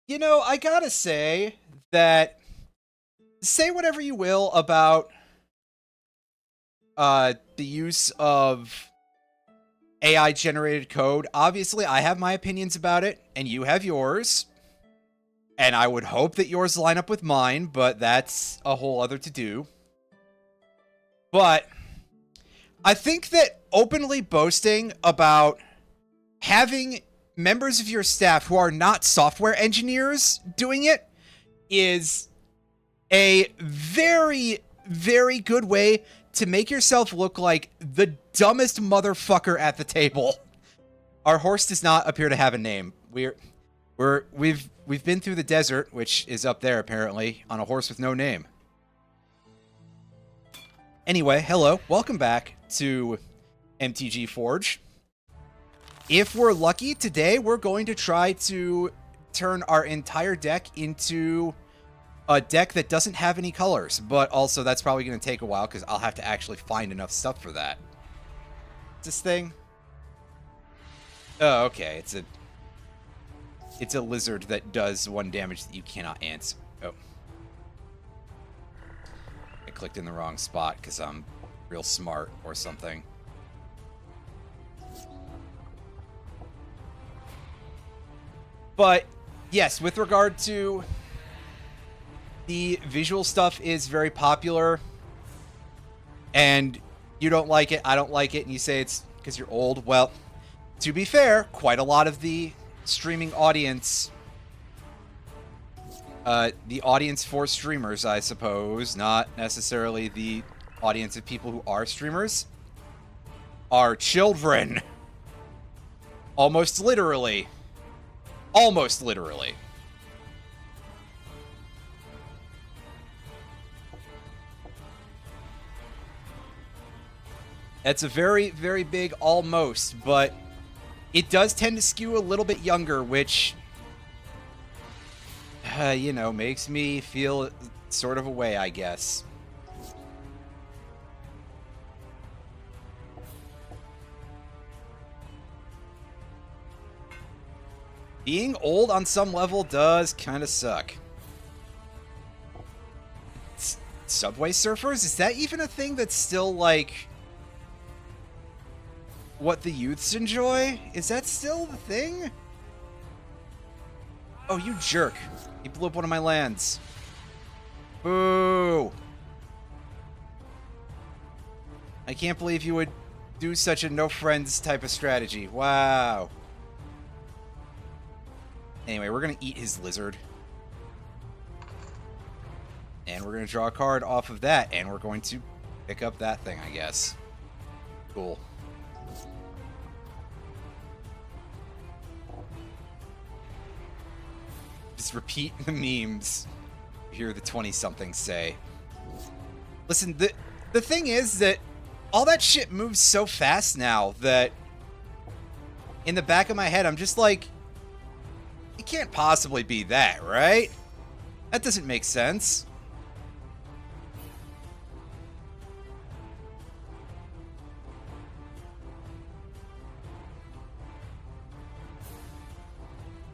You know, I gotta say that say whatever you will about the use of AI generated code. Obviously, I have my opinions about it, and you have yours. And I would hope that yours line up with mine, but that's a whole other to do. But I think that openly boasting about having members of your staff who are not software engineers doing it is a very, very good way to make yourself look like the dumbest motherfucker at the table. Our horse does not appear to have a name. We've been through the desert, which is up there apparently, on a horse with no name. Anyway, hello, welcome back to MTG Forge. If we're lucky today, we're going to try to turn our entire deck into a deck that doesn't have any colors, but also that's probably going to take a while because I'll have to actually find enough stuff for that. What's this thing? Oh, okay. It's a lizard that does 1 damage that you cannot answer. Oh. I clicked in the wrong spot because I'm real smart or something. But yes, with regard to the visual stuff is very popular, and you don't like it, I don't like it, and you say it's because you're old. Well, to be fair, quite a lot of the streaming audience, the audience for streamers, I suppose, not necessarily the audience of people who are streamers, are children. Almost literally. Almost literally. That's a very, very big almost, but it does tend to skew a little bit younger, which, you know, makes me feel sort of a way, I guess. Being old on some level does kind of suck. Subway surfers? Is that even a thing that's still, like, what the youths enjoy? Is that still the thing? Oh, you jerk. You blew up one of my lands. Boo. I can't believe you would do such a no friends type of strategy. Wow. Anyway, we're going to eat his lizard. And we're going to draw a card off of that, and we're going to pick up that thing, I guess. Cool. Just repeat the memes. Hear the 20-somethings say. Listen, the thing is that all that shit moves so fast now that in the back of my head, I'm just like, it can't possibly be that, right? That doesn't make sense.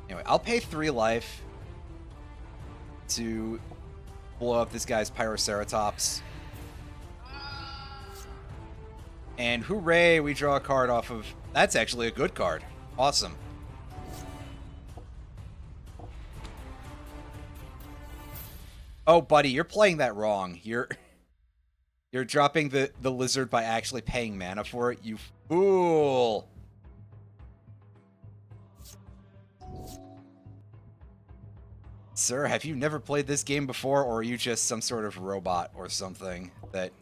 Anyway, I'll pay 3 life to blow up this guy's Pyroceratops. And hooray, we draw a card off of... That's actually a good card. Awesome. Oh, buddy, you're playing that wrong. You're dropping the lizard by actually paying mana for it, you fool. Sir, have you never played this game before, or are you just some sort of robot or something that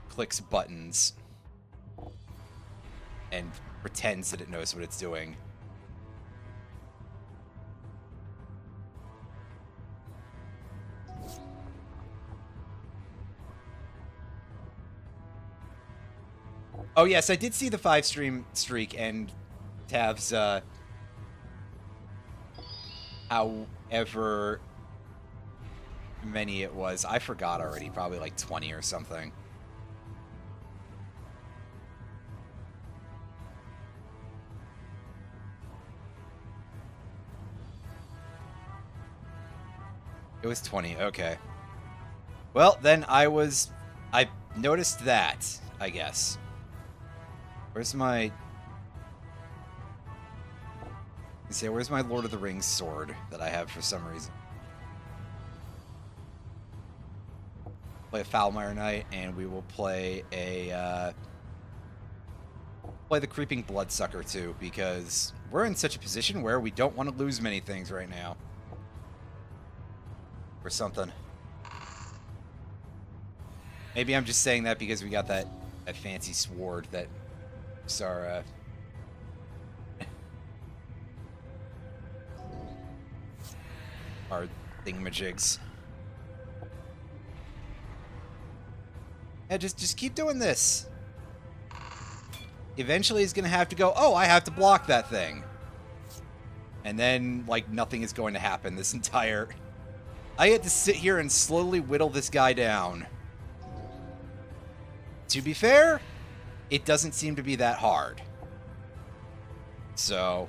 clicks buttons and pretends that it knows what it's doing? Oh yes, I did see the 5-stream streak and Tav's however many it was. I forgot already, probably like 20 or something. It was 20, okay. Well, then I noticed that, I guess. Where's my... where's my Lord of the Rings sword that I have for some reason? Play a Foulmire Knight, and we will play a, play the Creeping Bloodsucker, too, because we're in such a position where we don't want to lose many things right now. Or something. Maybe I'm just saying that because we got that fancy sword that our our thingamajigs. Yeah, just keep doing this. Eventually he's gonna have to go, oh, I have to block that thing. And then, like, nothing is going to happen this entire... I had to sit here and slowly whittle this guy down. To be fair, it doesn't seem to be that hard. So...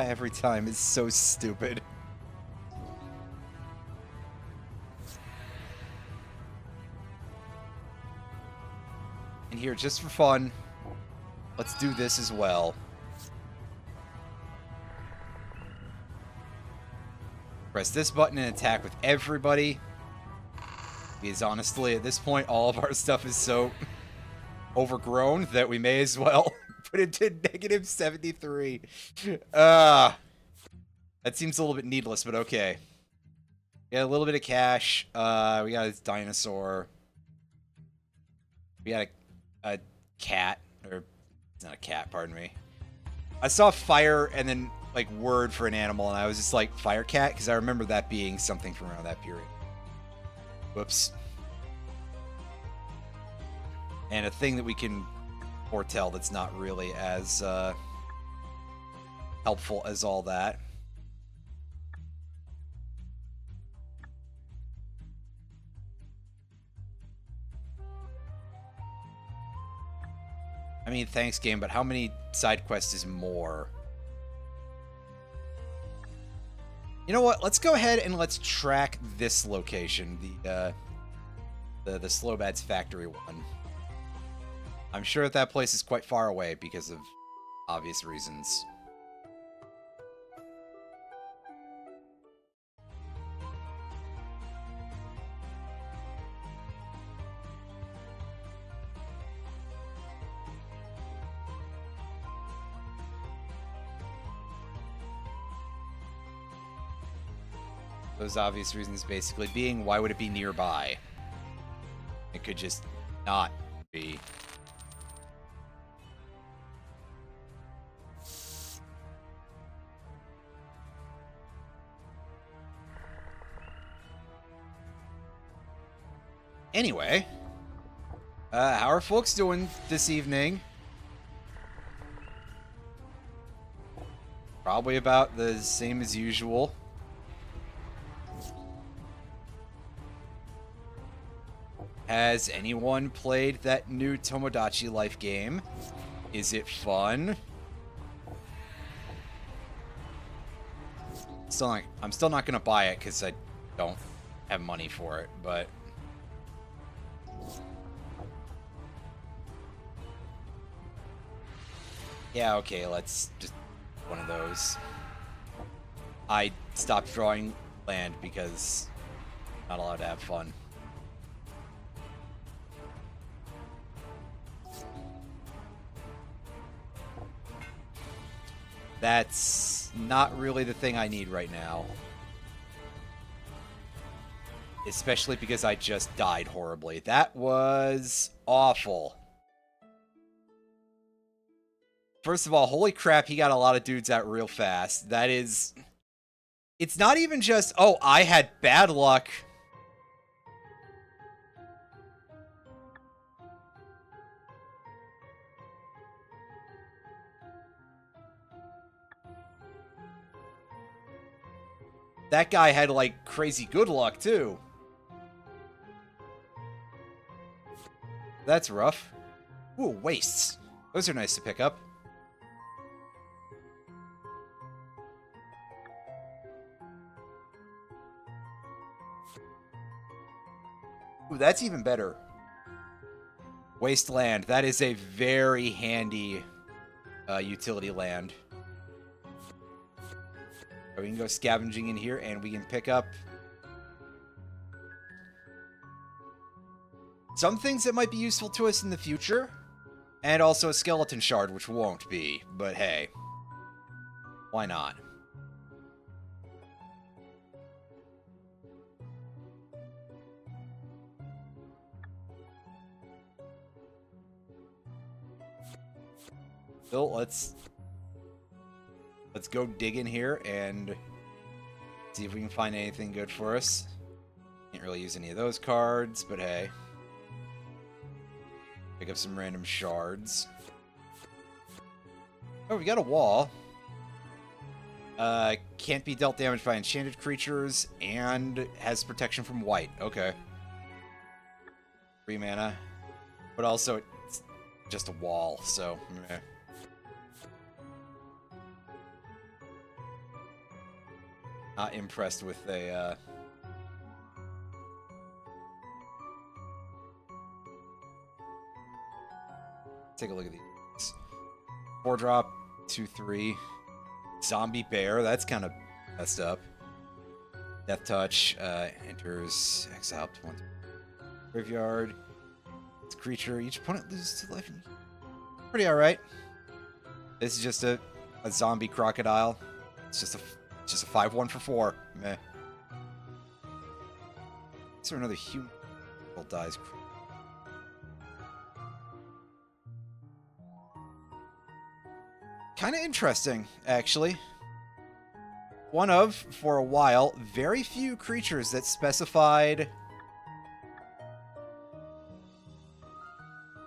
every time is so stupid. And here, just for fun, let's do this as well. Press this button and attack with everybody. Because honestly, at this point, all of our stuff is so overgrown that we may as well put it to negative 73. That seems a little bit needless, but okay. We got a little bit of cash. We got a dinosaur. We got a cat. Or, it's not a cat, pardon me. I saw fire and then, like, word for an animal, and I was just like, fire cat? Because I remember that being something from around that period. Whoops. And a thing that we can foretell that's not really as helpful as all that. I mean, thanks, game, but how many side quests is more? You know what? Let's go ahead and let's track this location, the Slowbad's factory one. I'm sure that place is quite far away because of obvious reasons. Those obvious reasons basically being, why would it be nearby? It could just not be. Anyway, how are folks doing this evening? Probably about the same as usual. Has anyone played that new Tomodachi Life game? Is it fun? I'm still not gonna buy it because I don't have money for it, but yeah, okay, let's just one of those. I stopped drawing land because I'm not allowed to have fun. That's not really the thing I need right now. Especially because I just died horribly. That was awful. First of all, holy crap, he got a lot of dudes out real fast. That is... It's not even just, oh, I had bad luck. That guy had, like, crazy good luck, too. That's rough. Ooh, wastes. Those are nice to pick up. Ooh, that's even better. Wasteland. That is a very handy utility land. We can go scavenging in here, and we can pick up some things that might be useful to us in the future, and also a skeleton shard, which won't be, but hey, why not? So let's go dig in here and see if we can find anything good for us. Can't really use any of those cards, but hey. Pick up some random shards. Oh, we got a wall. Can't be dealt damage by enchanted creatures and has protection from white. Okay. 3 mana. But also, it's just a wall, so meh. Not impressed with a, take a look at these. 4-drop, 2/3. Zombie bear, that's kind of messed up. Death touch, enters, exile up to 1 graveyard. It's a creature, each opponent loses 2 life. Pretty alright. This is just a zombie crocodile. It's just a 5/1 for 4. Meh. Is there another human dies? Kind of interesting, actually. One of, for a while, very few creatures that specified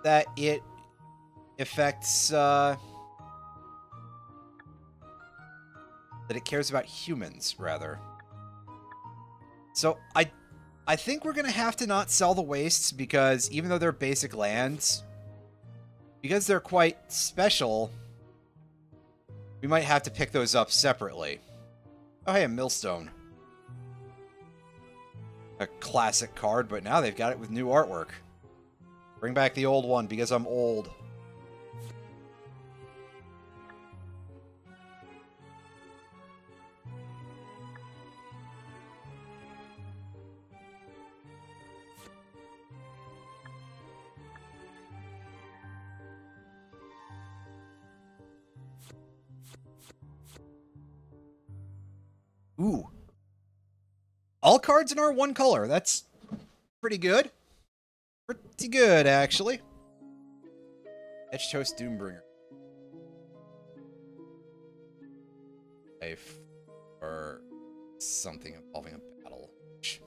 that it affects, that it cares about humans, rather. So, I think we're going to have to not sell the wastes, because even though they're basic lands, because they're quite special, we might have to pick those up separately. Oh, hey, a millstone. A classic card, but now they've got it with new artwork. Bring back the old one, because I'm old. Ooh. All cards in our one color. That's pretty good. Pretty good, actually. Etch Toast Doombringer. Life or something involving a battle. Which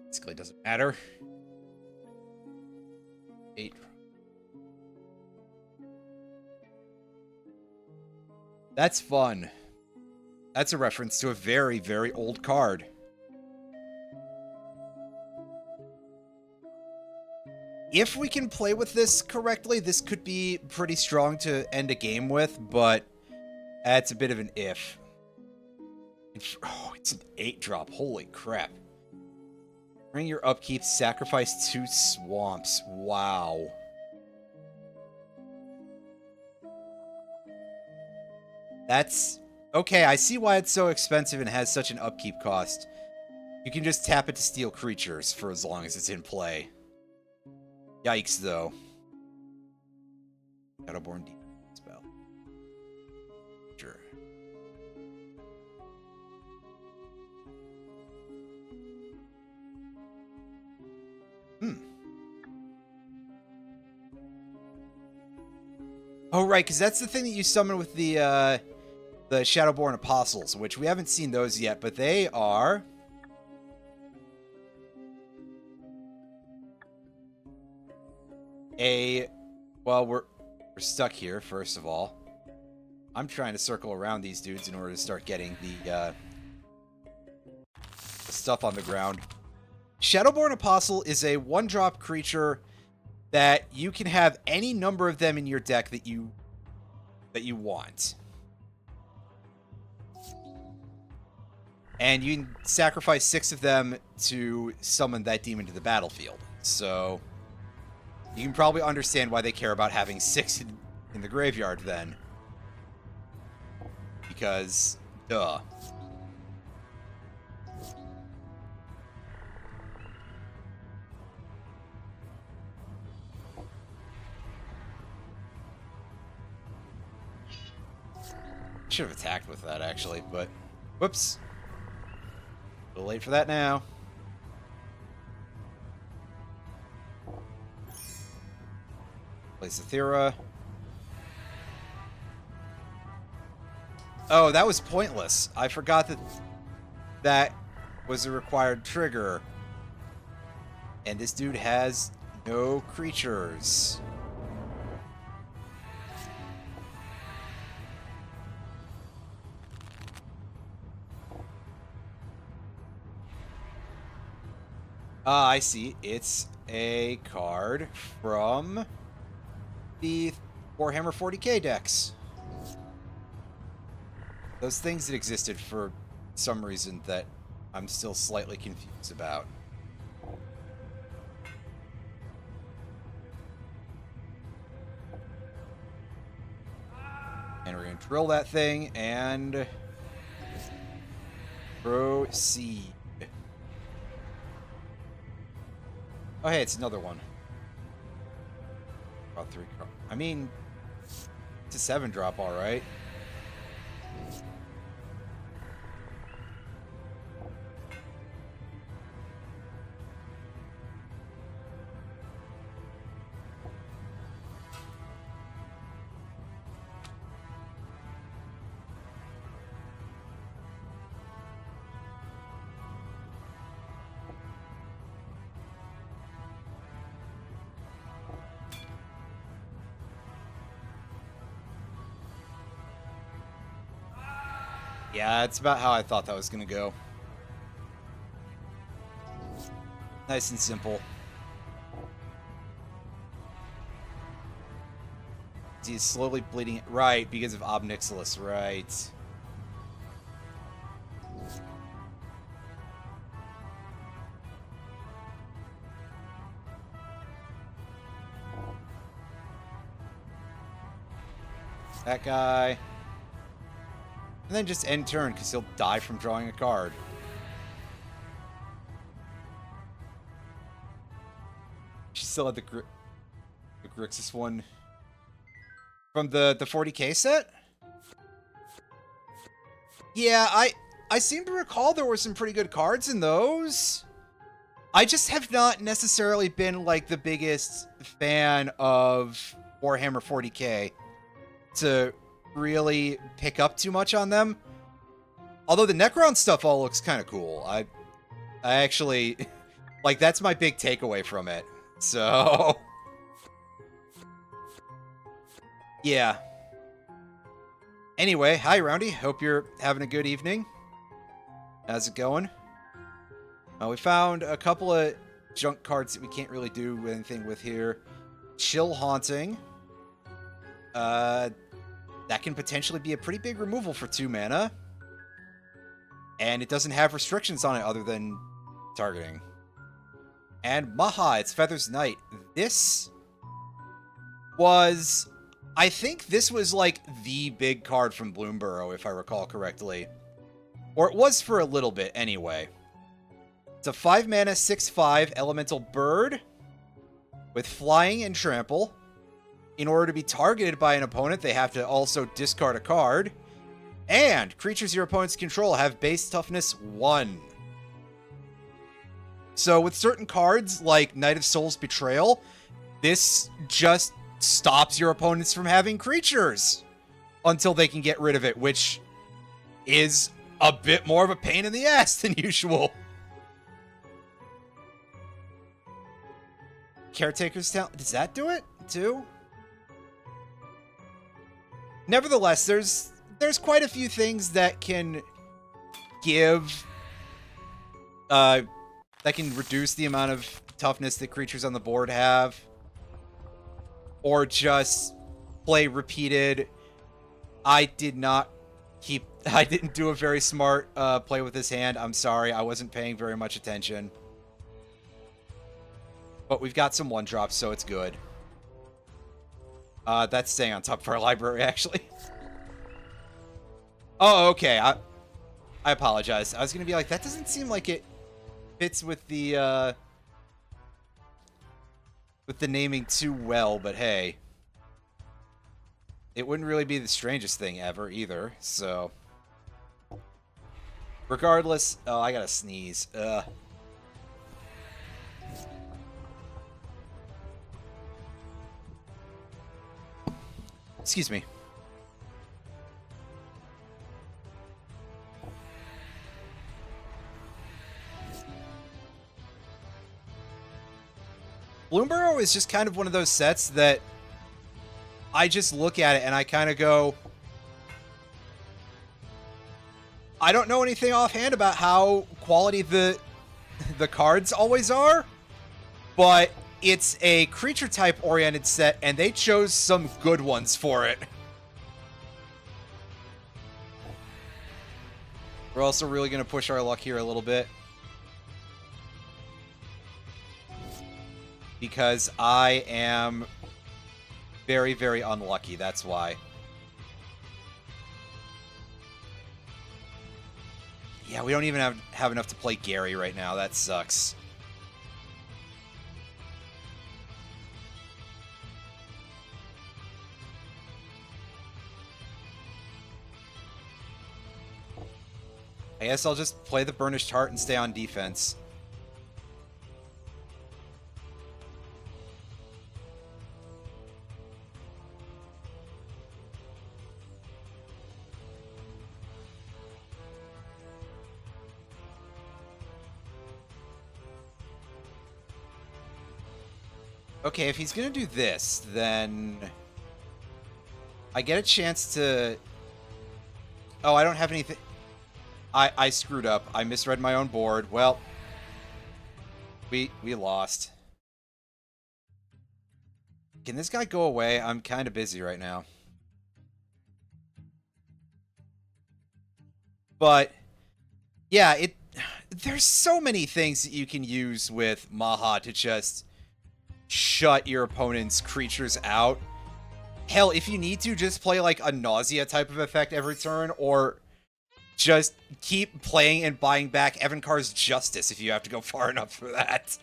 basically doesn't matter. 8. That's fun. That's a reference to a very, very old card. If we can play with this correctly, this could be pretty strong to end a game with, but that's a bit of an if. Oh, it's an 8-drop. Holy crap. Bring your upkeep, sacrifice 2 swamps. Wow. That's... okay, I see why it's so expensive and has such an upkeep cost. You can just tap it to steal creatures for as long as it's in play. Yikes, though. Shadowborn Demon spell. Sure. Oh, right, because that's the thing that you summon with the Shadowborn Apostles, which we haven't seen those yet, but they are... well, we're stuck here, first of all. I'm trying to circle around these dudes in order to start getting the stuff on the ground. Shadowborn Apostle is a 1-drop creature that you can have any number of them in your deck that you want. And you can sacrifice 6 of them to summon that demon to the battlefield. So you can probably understand why they care about having 6 in the graveyard then. Because, duh. Should have attacked with that, actually, but... Whoops. A little late for that now. Place Aethera. Oh, that was pointless. I forgot that that was a required trigger. And this dude has no creatures. I see. It's a card from the Warhammer 40k decks. Those things that existed for some reason that I'm still slightly confused about. And we're going to drill that thing and proceed. Oh, hey, it's another one. About 3 cards. I mean, it's a 7-drop, all right. Yeah, it's about how I thought that was going to go. Nice and simple. He's slowly bleeding. Right, because of Ob Nixilis, right. That guy. And then just end turn, because he'll die from drawing a card. She still had the Grixis one from the 40k set? Yeah, I seem to recall there were some pretty good cards in those. I just have not necessarily been, like, the biggest fan of Warhammer 40k to really pick up too much on them. Although the Necron stuff all looks kind of cool. I actually, like, that's my big takeaway from it. So, yeah. Anyway, hi Roundy. Hope you're having a good evening. How's it going? We found a couple of junk cards that we can't really do anything with here. Chill Haunting. That can potentially be a pretty big removal for 2 mana. And it doesn't have restrictions on it other than targeting. And Maha, it's Feather's Knight. This was... I think this was, like, the big card from Bloomburrow, if I recall correctly. Or it was for a little bit, anyway. It's a 5-mana, 6/5 elemental bird with flying and trample. In order to be targeted by an opponent, they have to also discard a card. And creatures your opponents control have base toughness 1. So with certain cards, like Knight of Souls Betrayal, this just stops your opponents from having creatures until they can get rid of it, which is a bit more of a pain in the ass than usual. Caretaker's Talent, does that do it too? Nevertheless, there's quite a few things that can give that can reduce the amount of toughness that creatures on the board have. Or just play repeated. I didn't do a very smart play with this hand. I'm sorry, I wasn't paying very much attention. But we've got some 1-drops, so it's good. That's staying on top of our library, actually. Oh, okay. I apologize. I was gonna be like, that doesn't seem like it fits with the naming too well, but hey. It wouldn't really be the strangest thing ever, either, so... Regardless... Oh, I gotta sneeze. Excuse me. Bloomburrow is just kind of one of those sets that I just look at it and I kind of go, I don't know anything offhand about how quality the cards always are, but it's a creature type oriented set and they chose some good ones for it. We're also really going to push our luck here a little bit. Because I am very, very unlucky, that's why. Yeah, we don't even have enough to play Gary right now, that sucks. I guess I'll just play the Burnished Heart and stay on defense. Okay, if he's gonna do this, then I get a chance to... Oh, I don't have anything... I screwed up. I misread my own board. Well, we lost. Can this guy go away? I'm kind of busy right now. But, yeah, there's so many things that you can use with Maha to just shut your opponent's creatures out. Hell, if you need to, just play like a nausea type of effect every turn, or just keep playing and buying back Evan Carr's Justice if you have to go far enough for that.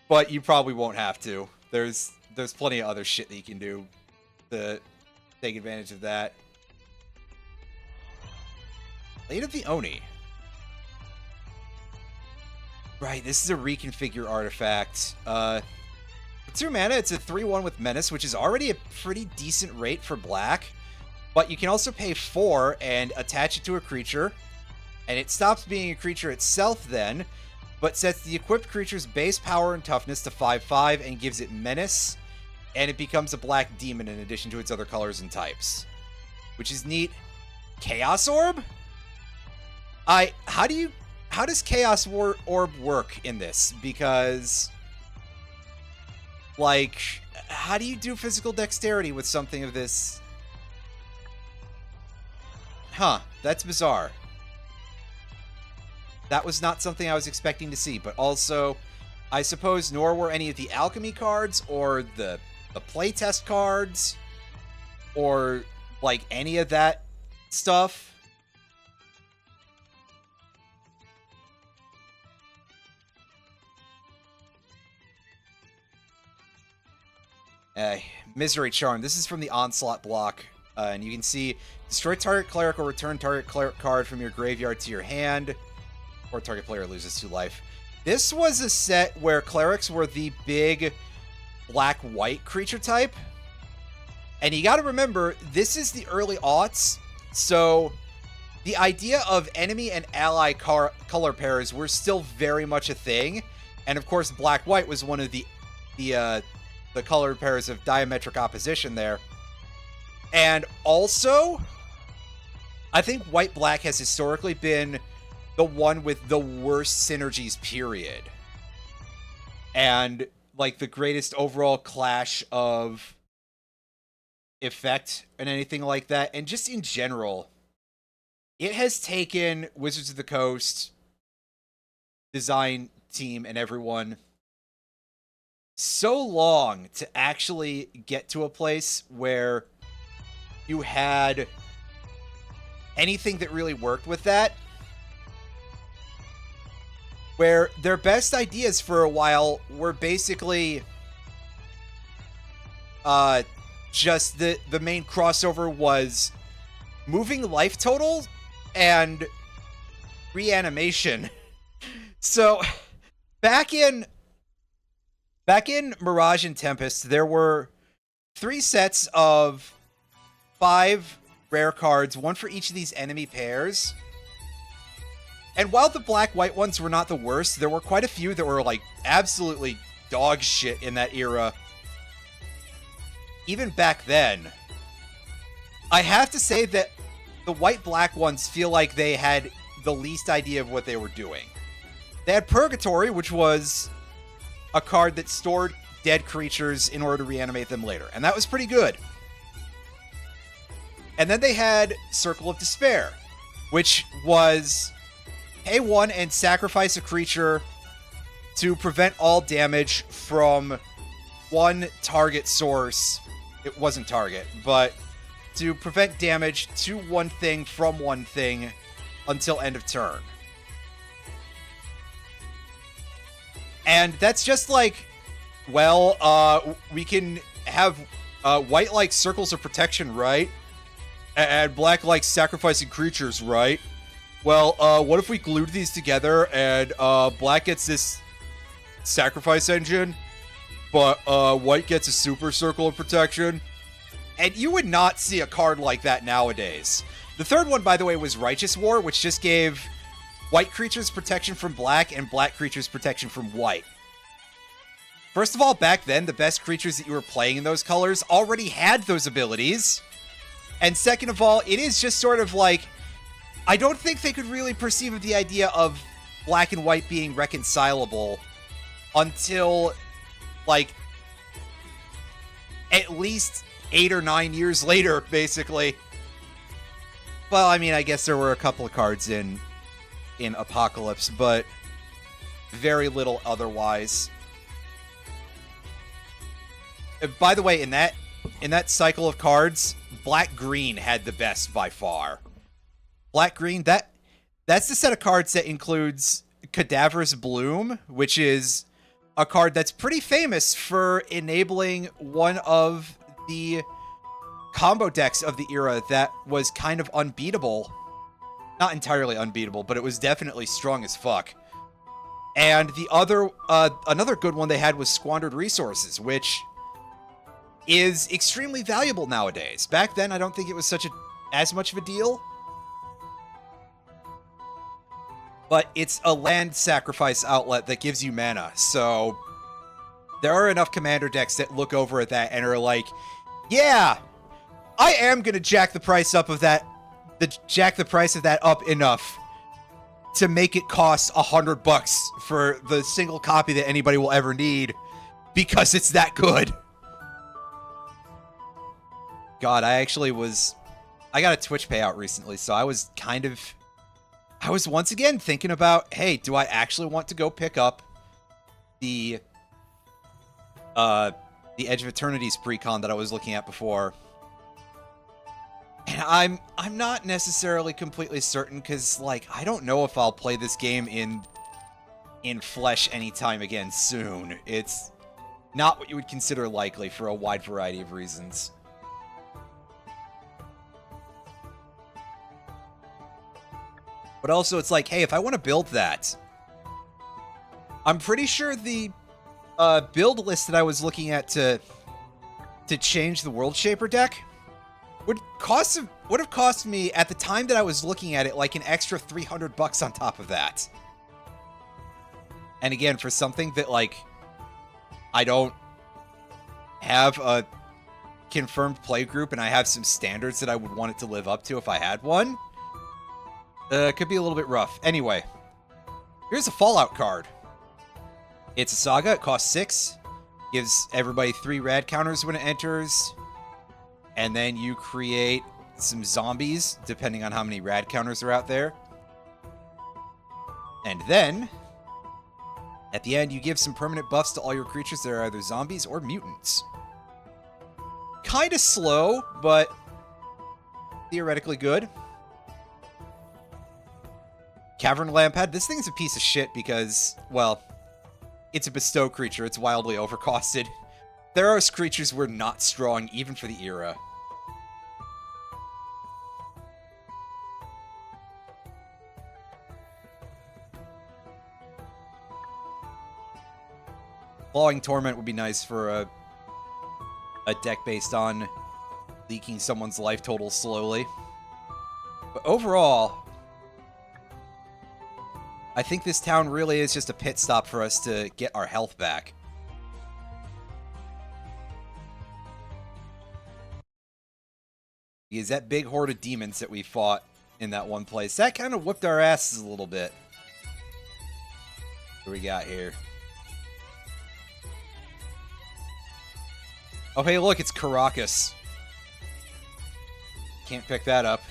But you probably won't have to. There's plenty of other shit that you can do to take advantage of that. Blade of the Oni. Right, this is a reconfigure artifact. For 2 mana, it's a 3/1 with Menace, which is already a pretty decent rate for black. But you can also pay 4 and attach it to a creature. And it stops being a creature itself then, but sets the equipped creature's base power and toughness to 5/5 and gives it Menace. And it becomes a black demon in addition to its other colors and types. Which is neat. Chaos Orb? How does Chaos Orb work in this? Because, like, how do you do physical dexterity with something of this? Huh, that's bizarre. That was not something I was expecting to see, but also, I suppose nor were any of the alchemy cards, or the playtest cards, or, like, any of that stuff. Misery Charm. This is from the Onslaught block. And you can see, destroy target cleric or return target cleric card from your graveyard to your hand. Or target player loses 2 life. This was a set where clerics were the big black-white creature type. And you gotta remember, this is the early aughts. So, the idea of enemy and ally color pairs were still very much a thing. And of course, black-white was one of the color pairs of diametric opposition there. And also, I think white-black has historically been the one with the worst synergies, period. And, like, the greatest overall clash of effect and anything like that. And just in general, it has taken Wizards of the Coast design team and everyone so long to actually get to a place where you had anything that really worked with that. Where their best ideas for a while were basically just the main crossover was moving life total and reanimation. So back in Mirage and Tempest, there were 3 sets of 5 rare cards, one for each of these enemy pairs. And while the black-white ones were not the worst, there were quite a few that were, like, absolutely dog shit in that era. Even back then. I have to say that the white-black ones feel like they had the least idea of what they were doing. They had Purgatory, which was a card that stored dead creatures in order to reanimate them later. And that was pretty good. And then they had Circle of Despair, which was pay 1 and sacrifice a creature to prevent all damage from one target source. It wasn't target, but to prevent damage to one thing from one thing until end of turn. And that's just like, well, we can have white like circles of protection, right? And black like sacrificing creatures, right? Well, what if we glued these together and black gets this sacrifice engine, but white gets a super circle of protection? And you would not see a card like that nowadays. The third one, by the way, was Righteous War, which just gave white creatures protection from black and black creatures protection from white. First of all, back then, the best creatures that you were playing in those colors already had those abilities. And second of all, it is just sort of like, I don't think they could really perceive of the idea of black and white being reconcilable until, like, at least 8 or 9 years later, basically. Well, I mean, I guess there were a couple of cards in Apocalypse, but very little otherwise. By the way, in that cycle of cards, Black-Green had the best by far. Black-Green, that's the set of cards that includes Cadaverous Bloom, which is a card that's pretty famous for enabling one of the combo decks of the era that was kind of unbeatable. Not entirely unbeatable, but it was definitely strong as fuck. And the other, another good one they had was Squandered Resources, which is extremely valuable nowadays. Back then, I don't think it was as much of a deal. But it's a land sacrifice outlet that gives you mana, so there are enough commander decks that look over at that and are like, yeah, I am gonna jack the price up of that, up enough to make it cost $100 for the single copy that anybody will ever need, because it's that good. God, I got a Twitch payout recently, so I was once again thinking about, hey, do I actually want to go pick up the Edge of Eternity's precon that I was looking at before? And I'm not necessarily completely certain, because, like, I don't know if I'll play this game in flesh anytime again soon. It's not what you would consider likely for a wide variety of reasons. But also, it's like, hey, if I want to build that, I'm pretty sure the build list that I was looking at to change the World Shaper deck would have cost me, at the time that I was looking at it, like an extra $300 on top of that. And again, for something that, like, I don't have a confirmed play group and I have some standards that I would want it to live up to if I had one, Could be a little bit rough. Anyway, here's a Fallout card. It's a Saga. It costs 6. Gives everybody 3 rad counters when it enters. And then you create some zombies, depending on how many rad counters are out there. And then, at the end, you give some permanent buffs to all your creatures that are either zombies or mutants. Kind of slow, but theoretically good. Cavern Lampad. This thing's a piece of shit because, well, it's a bestow creature. It's wildly overcosted. Theros creatures were not strong, even for the era. Clawing Torment would be nice for a deck based on leaking someone's life total slowly. But overall, I think this town really is just a pit stop for us to get our health back. Because that big horde of demons that we fought in that one place, that kind of whipped our asses a little bit. What do we got here? Oh, hey, look, it's Caracas. Can't pick that up.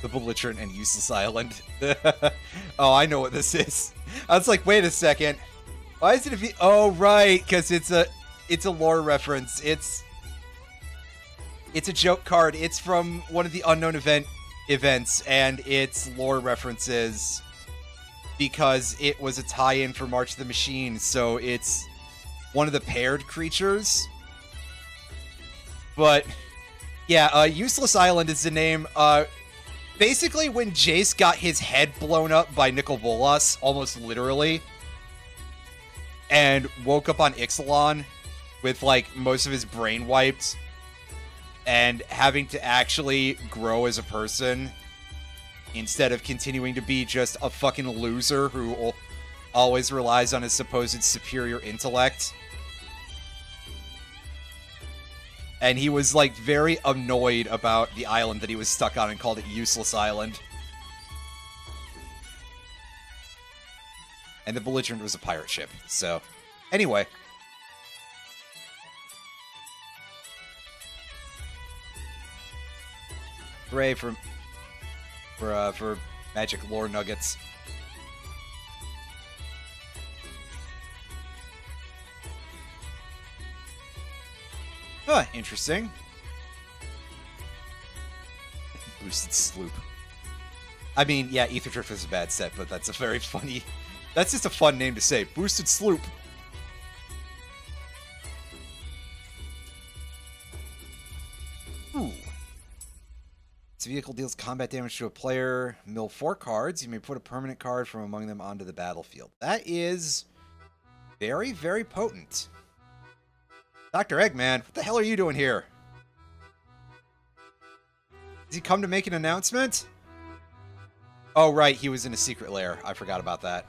The Belligerent and Useless Island. Oh, I know what this is. I was like, wait a second. Why is it oh, right, because it's a lore reference. It's a joke card. It's from one of the unknown events, and it's lore references because it was a tie-in for March of the Machine, so it's one of the paired creatures. But yeah, Useless Island is the name. Basically, when Jace got his head blown up by Nicol Bolas, almost literally, and woke up on Ixalan with, like, most of his brain wiped, and having to actually grow as a person, instead of continuing to be just a fucking loser who always relies on his supposed superior intellect. And he was, like, very annoyed about the island that he was stuck on and called it Useless Island. And the Belligerent was a pirate ship, so... Anyway. Hooray for magic lore nuggets. Huh, interesting. Boosted Sloop. I mean, yeah, Ether Drift is a bad set, but that's a very funny... That's just a fun name to say. Boosted Sloop. Ooh. This vehicle deals combat damage to a player. Mill 4 cards. You may put a permanent card from among them onto the battlefield. That is very, very potent. Dr. Eggman, what the hell are you doing here? Has he come to make an announcement? Oh, right, he was in a secret lair. I forgot about that.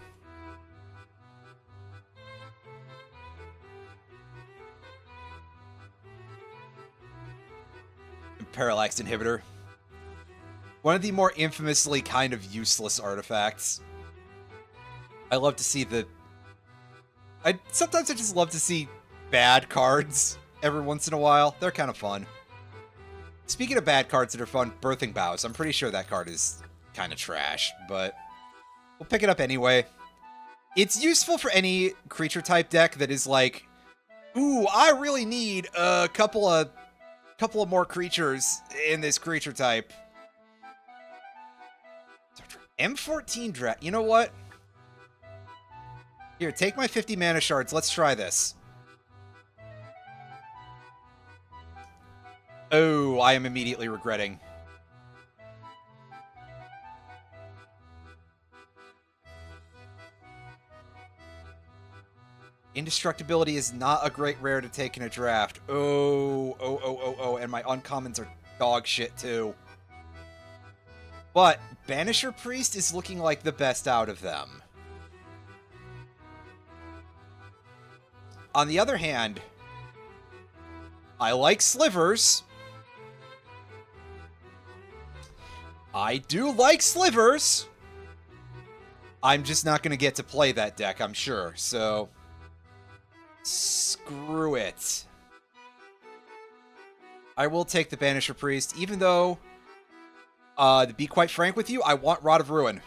Parallax Inhibitor. One of the more infamously kind of useless artifacts. I love to see sometimes I just love to see bad cards every once in a while. They're kind of fun. Speaking of bad cards that are fun, Birthing Bows. I'm pretty sure that card is kind of trash, but we'll pick it up anyway. It's useful for any creature type deck that is like, ooh, I really need a couple of more creatures in this creature type. M14 draft. You know what? Here, take my 50 mana shards. Let's try this. Oh, I am immediately regretting. Indestructibility is not a great rare to take in a draft. Oh, and my uncommons are dog shit too. But Banisher Priest is looking like the best out of them. On the other hand, I like Slivers. I do like slivers. I'm just not going to get to play that deck, I'm sure. So, screw it. I will take the Banisher Priest, even though, to be quite frank with you, I want Rod of Ruin.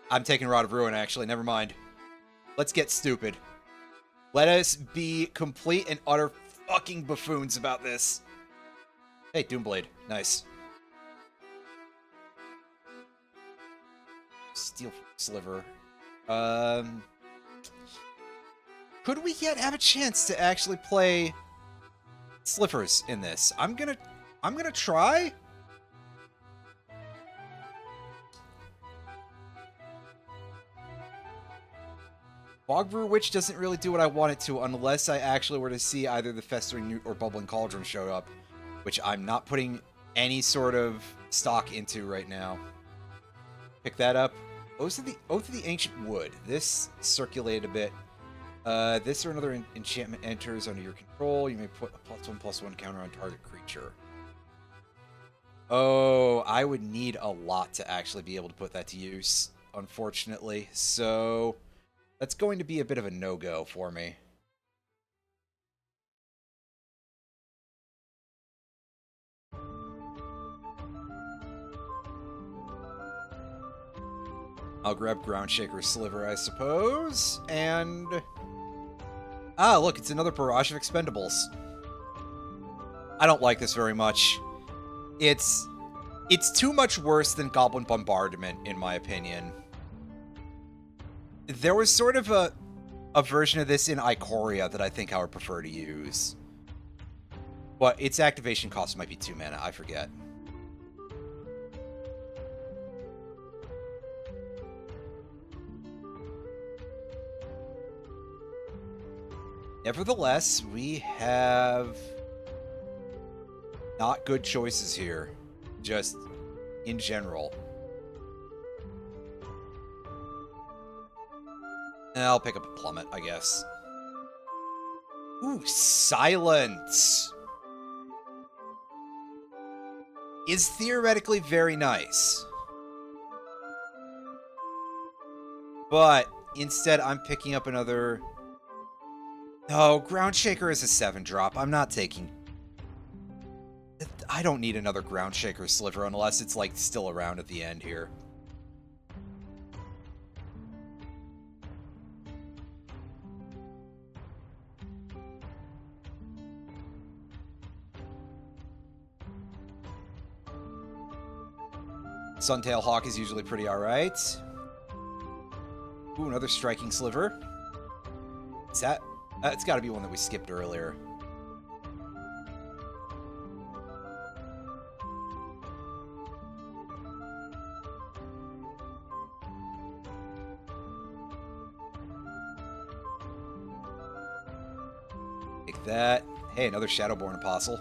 I'm taking Rod of Ruin, actually. Never mind. Let's get stupid. Let us be complete and utter fucking buffoons about this. Hey, Doomblade. Nice. Steel Sliver. Could we yet have a chance to actually play slivers in this? I'm gonna try. Bogbrew Witch doesn't really do what I want it to unless I actually were to see either the Festering Newt or Bubbling Cauldron show up, which I'm not putting any sort of stock into right now. Pick that up. Oath of the Ancient Wood. This circulated a bit. This or another enchantment enters under your control. You may put a +1/+1 counter on target creature. Oh, I would need a lot to actually be able to put that to use, unfortunately. So that's going to be a bit of a no-go for me. I'll grab Groundshaker Sliver, I suppose, and... Ah, look, it's another Barrage of Expendables. I don't like this very much. It's too much worse than Goblin Bombardment, in my opinion. There was sort of a version of this in Ikoria that I think I would prefer to use. But its activation cost might be 2 mana, I forget. Nevertheless, we have not good choices here, just in general. I'll pick up a Plummet, I guess. Ooh, Silence is theoretically very nice. But instead, I'm picking up another... No, Groundshaker is a 7-drop. I'm not taking... I don't need another Groundshaker Sliver unless it's, like, still around at the end here. Suntail Hawk is usually pretty alright. Ooh, another Striking Sliver. Is that... It's got to be one that we skipped earlier. Take that. Hey, another Shadowborn Apostle.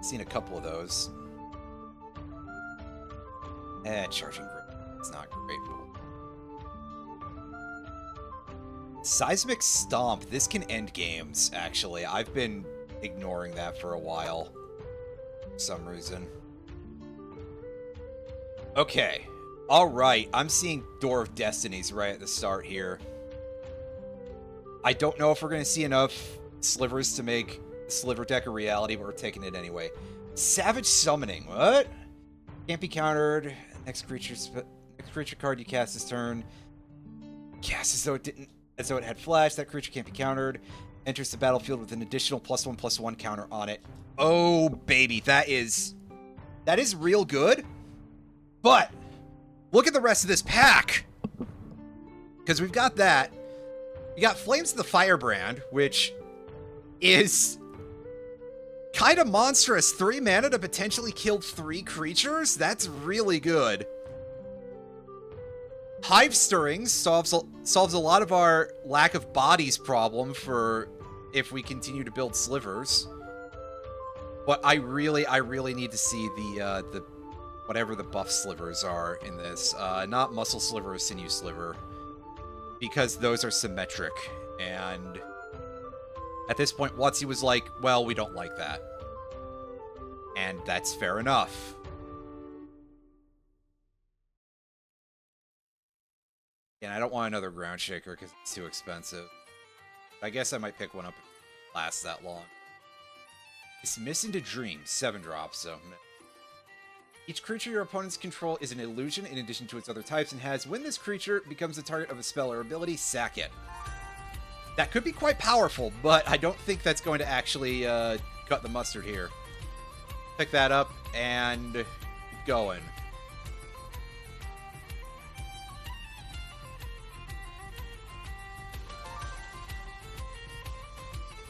Seen a couple of those. Charging Grip. It's not great. Seismic Stomp. This can end games, actually. I've been ignoring that for a while. For some reason. Okay. Alright. I'm seeing Door of Destinies right at the start here. I don't know if we're going to see enough slivers to make the Sliver deck a reality, but we're taking it anyway. Savage Summoning. What? Can't be countered. Next creature card you cast this turn. Cast as though it didn't... As though it had flash, that creature can't be countered. Enters the battlefield with an additional +1/+1 counter on it. Oh, baby. That is real good. But look at the rest of this pack. Because we've got that. We got Flames of the Firebrand, which is kind of monstrous. 3 mana to potentially kill 3 creatures? That's really good. Hive Stirrings solves a lot of our lack of bodies problem for if we continue to build slivers. But I really need to see the whatever the buff slivers are in this. Not Muscle Sliver or Sinew Sliver. Because those are symmetric. And at this point, WotC was like, well, we don't like that. And that's fair enough. And I don't want another ground shaker because it's too expensive. I guess I might pick one up if it lasts that long. Dismiss into Dream, 7 drops, so... Each creature your opponents control is an illusion in addition to its other types and has, when this creature becomes the target of a spell or ability, sack it. That could be quite powerful, but I don't think that's going to actually cut the mustard here. Pick that up and keep going.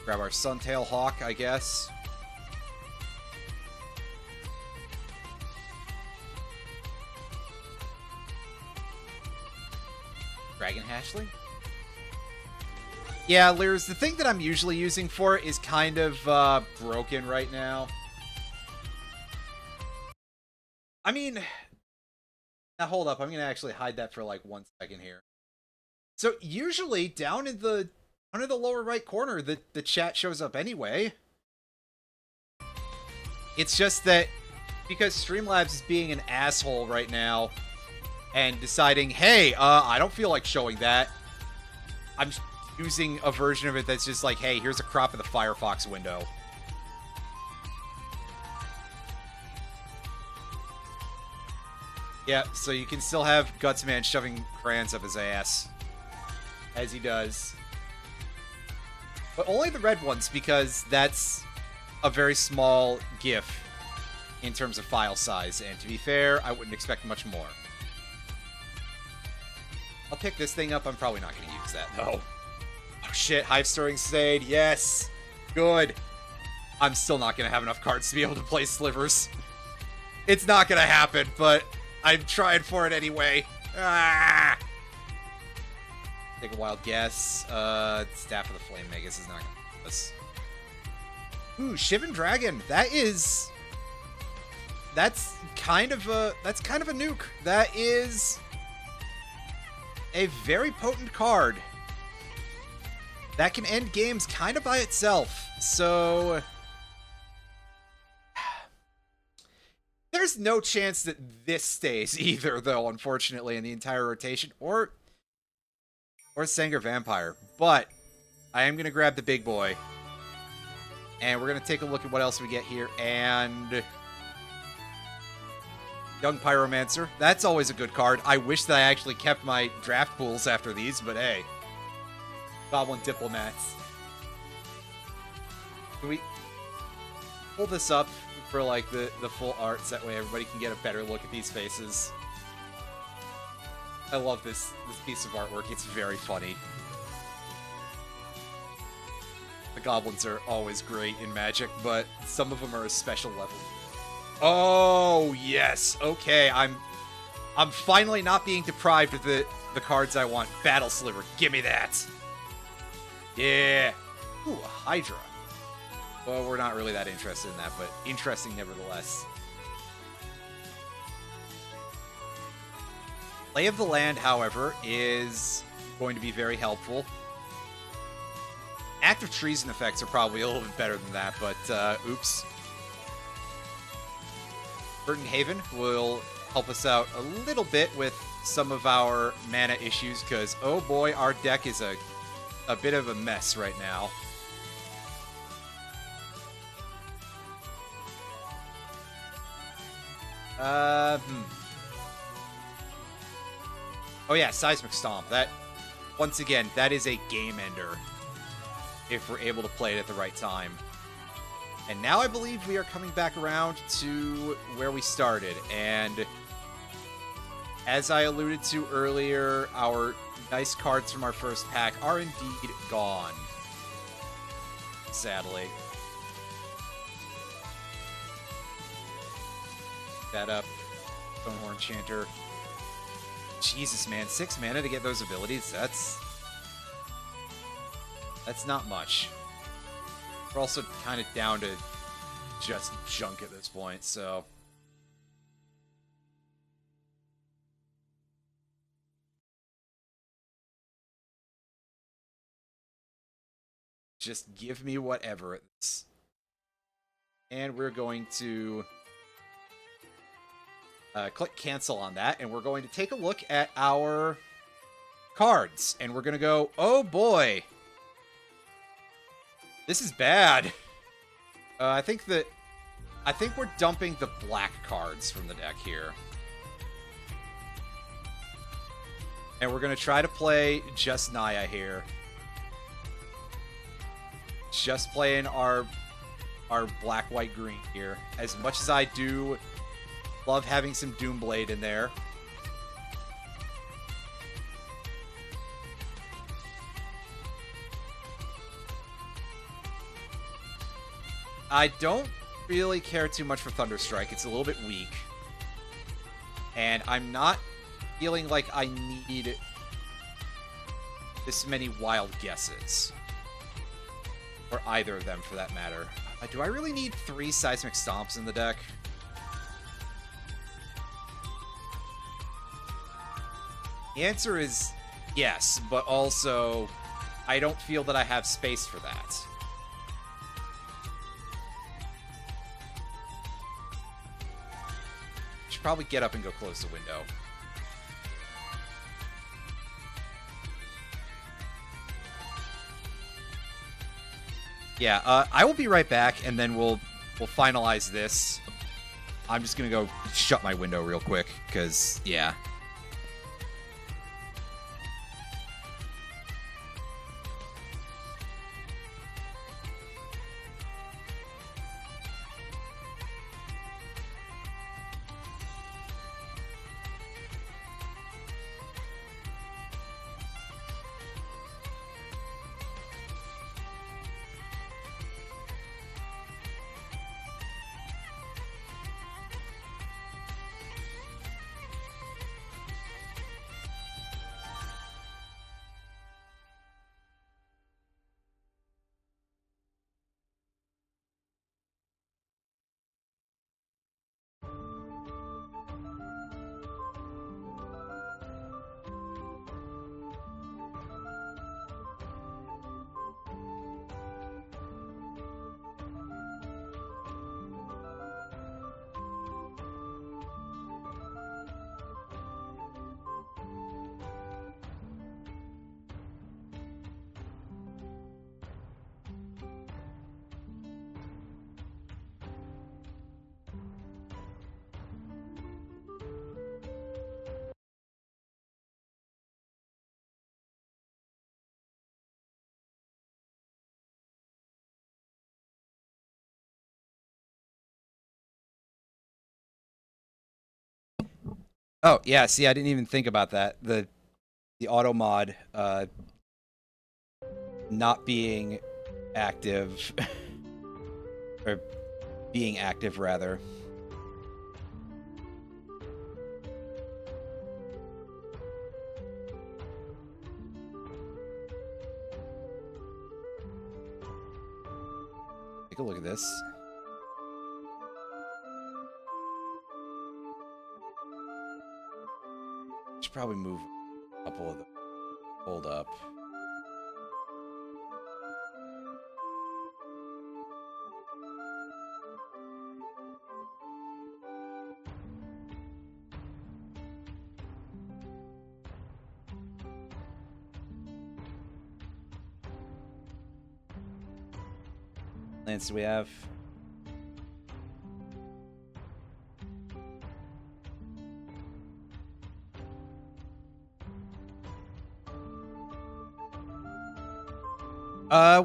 Grab our Suntail Hawk, I guess. Dragon Hatchling? Yeah, Lears, the thing that I'm usually using for it is kind of broken right now. I mean... Now, hold up. I'm going to actually hide that for, like, 1 second here. So, usually, down in the... under the lower right corner, the chat shows up anyway. It's just that because Streamlabs is being an asshole right now and deciding, hey, I don't feel like showing that. I'm using a version of it that's just like, hey, here's a crop of the Firefox window. Yeah, so you can still have Gutsman shoving crayons up his ass. As he does. But only the red ones, because that's a very small GIF in terms of file size. And to be fair, I wouldn't expect much more. I'll pick this thing up. I'm probably not going to use that, though. Oh, shit. Hive Stirring Stayed. Yes. Good. I'm still not going to have enough cards to be able to play Slivers. It's not going to happen, but I'm trying for it anyway. Ah! Take a wild guess. Staff of the Flame Magus is not going to do this. Ooh, Shivan Dragon. That's kind of a nuke. That is a very potent card that can end games kind of by itself. So there's no chance that this stays either, though, unfortunately, in the entire rotation, or Sanger Vampire. But I am going to grab the big boy, and we're going to take a look at what else we get here. And Young Pyromancer. That's always a good card. I wish that I actually kept my draft pools after these, but hey. Goblin Diplomats. Can we pull this up for like the full art, so that way everybody can get a better look at these faces? I love this piece of artwork. It's very funny. The goblins are always great in Magic, but some of them are a special level. Oh, yes. Okay, I'm finally not being deprived of the cards I want. Battle Sliver, give me that. Yeah. Ooh, a Hydra. Well, we're not really that interested in that, but interesting nevertheless. Lay of the Land, however, is going to be very helpful. Active Treason effects are probably a little bit better than that, but oops. Burton Haven will help us out a little bit with some of our mana issues, because, oh boy, our deck is a bit of a mess right now. Oh yeah, Seismic Stomp. That, once again, that is a game ender if we're able to play it at the right time. And now I believe we are coming back around to where we started. And as I alluded to earlier, our nice cards from our first pack are indeed gone. Sadly. That up. Stonehorn Chanter. Jesus, man. 6 mana to get those abilities. That's not much. We're also kind of down to just junk at this point, so. Just give me whatever it is. And we're going to click cancel on that, and we're going to take a look at our cards, and we're gonna go, oh boy. This is bad. I think we're dumping the black cards from the deck here. And we're gonna try to play just Naya here. Just playing our black, white, green here. As much as I do love having some Doomblade in there. I don't really care too much for Thunderstrike. It's a little bit weak. And I'm not feeling like I need this many wild guesses. Or either of them, for that matter. Do I really need 3 Seismic Stomps in the deck? The answer is yes, but also I don't feel that I have space for that. Should probably get up and go close the window. Yeah, I will be right back, and then we'll finalize this. I'm just gonna go shut my window real quick, because, yeah. Oh, yeah, see, I didn't even think about that. The auto mod not being active, or being active, rather. Take a look at this. Should probably move a couple of them. Hold up. Lands do we have?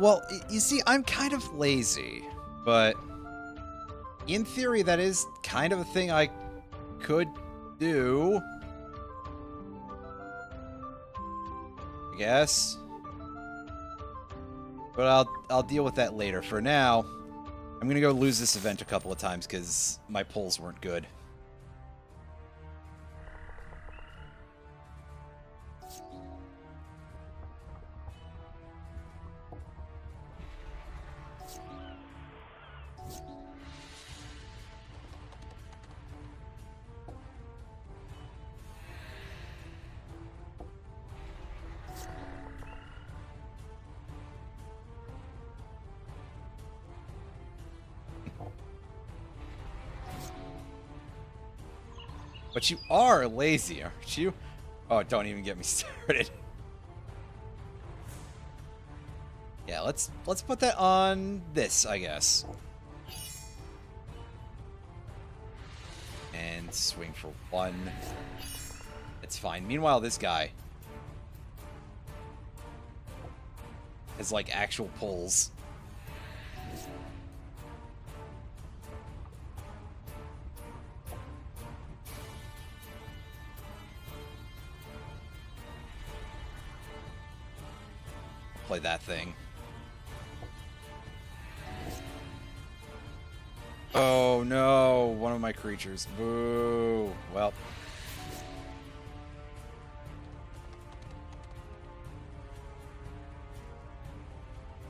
Well, you see, I'm kind of lazy, but in theory, that is kind of a thing I could do. I guess. But I'll deal with that later. For now, I'm gonna go lose this event a couple of times because my pulls weren't good. But you are lazy, aren't you? Oh, don't even get me started. Yeah, let's put that on this, I guess. And swing for 1. It's fine. Meanwhile, this guy has, like, actual pulls. Play that thing. Oh no, one of my creatures. Boo. Well.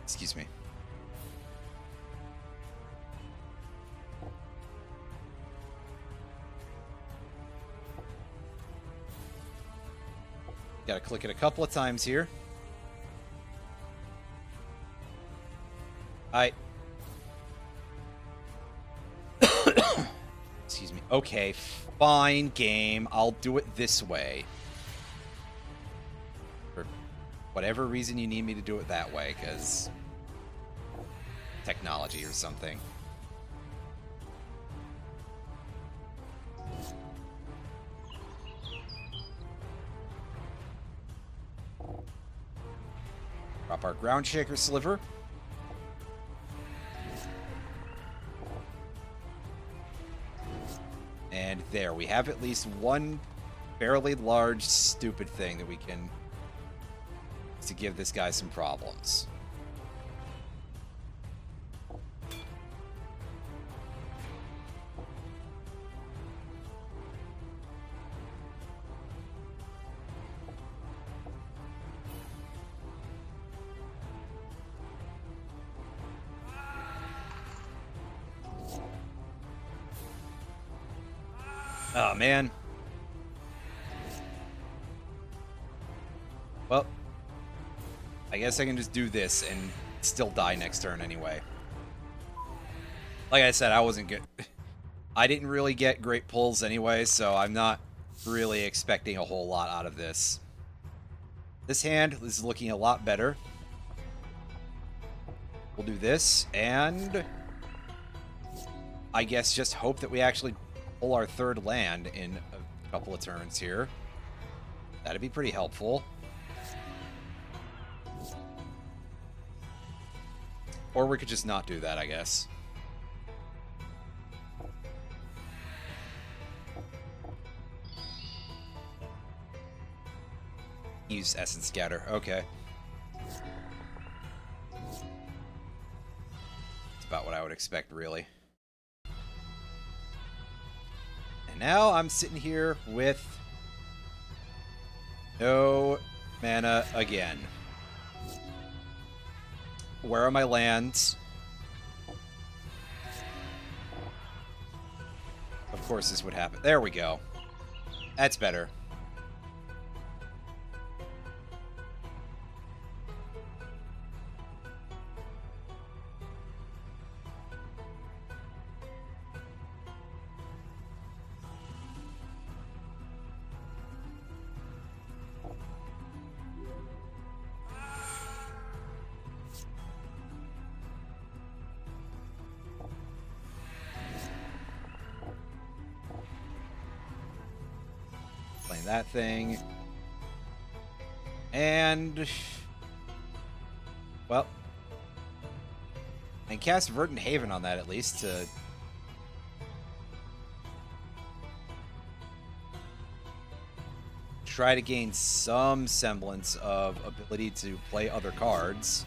Excuse me. Gotta click it a couple of times here. Excuse me. Okay, fine, game. I'll do it this way. For whatever reason you need me to do it that way, because technology or something. Drop our Ground Shaker Sliver. And there, we have at least one fairly large, stupid thing that we can to give this guy some problems. Oh, man. Well, I guess I can just do this and still die next turn anyway. Like I said, I wasn't good. I didn't really get great pulls anyway, so I'm not really expecting a whole lot out of this. This hand is looking a lot better. We'll do this, and I guess just hope that we actually pull our third land in a couple of turns here. That'd be pretty helpful. Or we could just not do that, I guess. Use Essence Scatter. Okay. That's about what I would expect, really. Now I'm sitting here with no mana again. Where are my lands? Of course this would happen. There we go. That's better. Playing that thing. And well, and cast Verdant Haven on that at least to try to gain some semblance of ability to play other cards.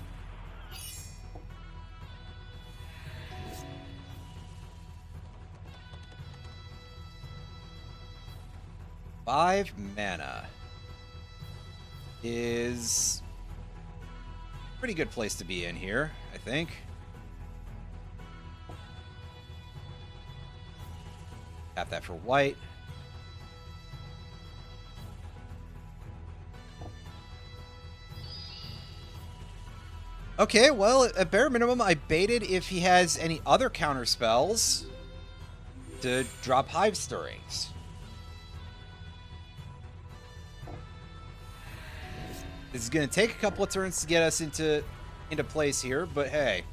Five mana is a pretty good place to be in here, I think. Got that for white. Okay, well, at bare minimum, I baited if he has any other counter spells to drop Hive Stirrings. This is going to take a couple of turns to get us into into place here, but hey.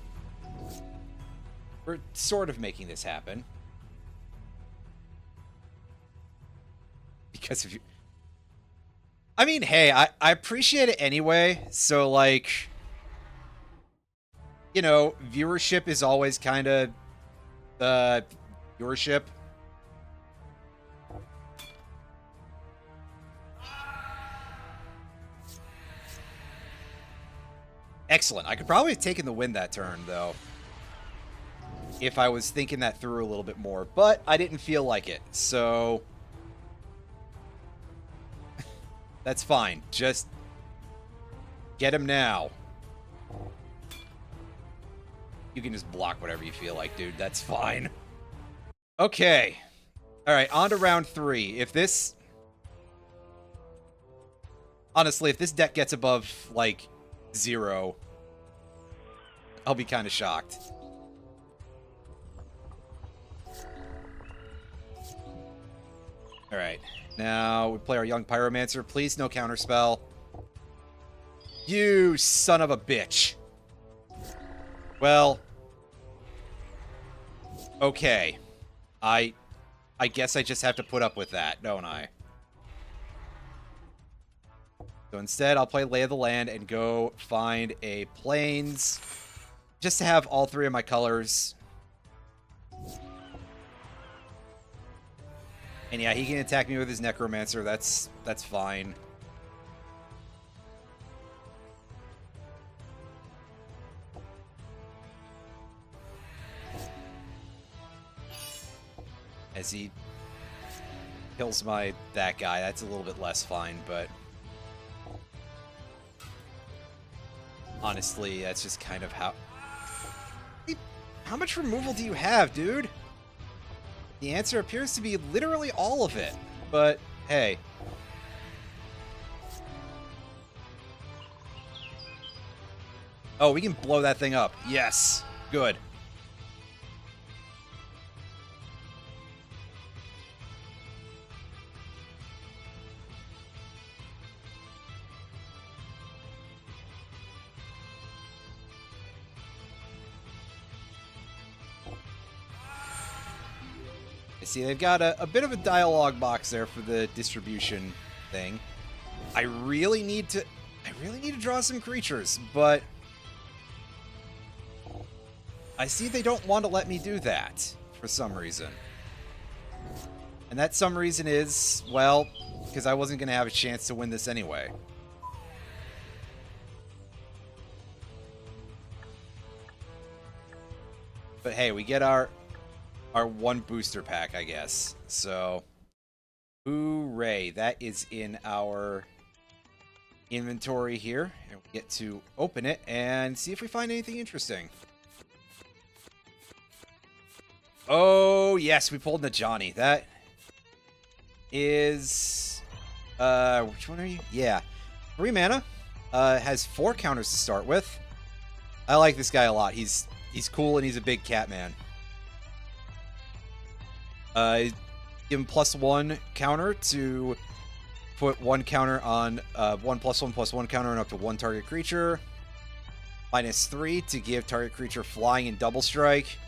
We're sort of making this happen. Because of you. I mean, hey, I appreciate it anyway. So, like, you know, viewership is always kind of viewership. Excellent. I could probably have taken the win that turn, though, if I was thinking that through a little bit more. But I didn't feel like it, so that's fine. Just get him now. You can just block whatever you feel like, dude. That's fine. Okay. All right, on to round 3. If this... Honestly, if this deck gets above, like, 0, I'll be kind of shocked. Alright, now we play our Young Pyromancer. Please, no counterspell. You son of a bitch. Well, okay. I guess I just have to put up with that, don't I? So instead, I'll play Lay of the Land and go find a Plains, just to have all 3 of my colors. And yeah, he can attack me with his Necromancer. That's fine. As he kills that guy, that's a little bit less fine, but honestly, that's just kind of how... How much removal do you have, dude? The answer appears to be literally all of it, but hey. Oh, we can blow that thing up. Yes. Good. See, they've got a bit of a dialogue box there for the distribution thing. I really need to draw some creatures, but I see they don't want to let me do that for some reason. And that some reason is, well, because I wasn't going to have a chance to win this anyway. But hey, we get our 1 booster pack, I guess. So, hooray. That is in our inventory here. And we get to open it and see if we find anything interesting. Oh, yes, we pulled Najani. That is... which one are you? Yeah. 3 mana. Has 4 counters to start with. I like this guy a lot. He's cool and he's a big cat man. Give him +1 counter to put 1 counter on 1/+1/+1 counter on up to 1 target creature. -3 to give target creature flying and double strike.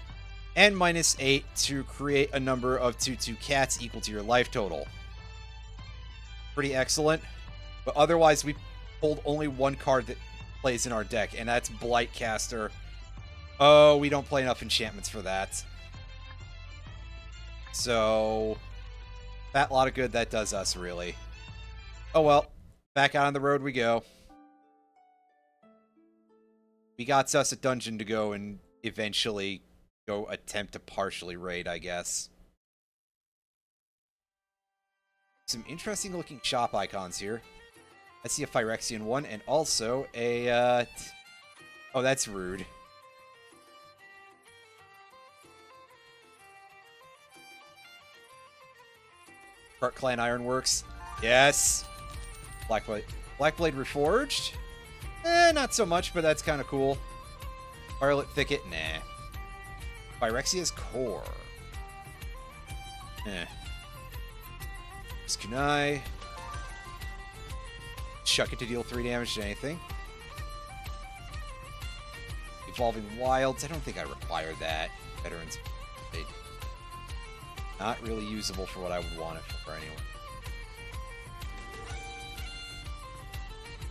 And -8 to create a number of 2/2 cats equal to your life total. Pretty excellent. But otherwise, we pulled only 1 card that plays in our deck, and that's Blightcaster. Oh, we don't play enough enchantments for that. So, fat lot of good that does us, really. Oh well, back out on the road we go. We got us a dungeon to go and eventually go attempt to partially raid, I guess. Some interesting looking shop icons here. I see a Phyrexian one and also a, oh, that's rude. Heart Clan Ironworks. Yes. Blackblade Reforged. Not so much, but that's kind of cool. Violet Thicket. Nah. Phyrexia's Core. Kunai. Chuck it to deal 3 damage to anything. Evolving Wilds. I don't think I require that. Veterans Blade. Not really usable for what I would want it for anyway.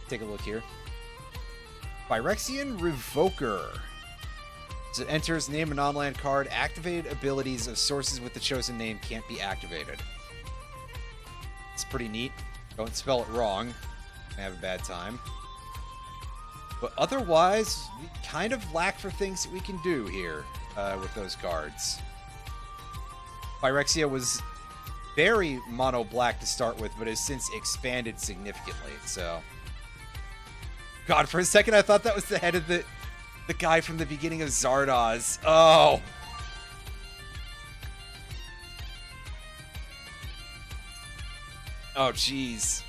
Take a look here. Phyrexian Revoker. As it enters, name a non-land card. Activated abilities of sources with the chosen name can't be activated. It's pretty neat. Don't spell it wrong. I have a bad time. But otherwise, we kind of lack for things that we can do here with those cards. Phyrexia was very mono-black to start with, but has since expanded significantly, so... God, for a second I thought that was the head of the guy from the beginning of Zardoz. Oh! Oh, jeez.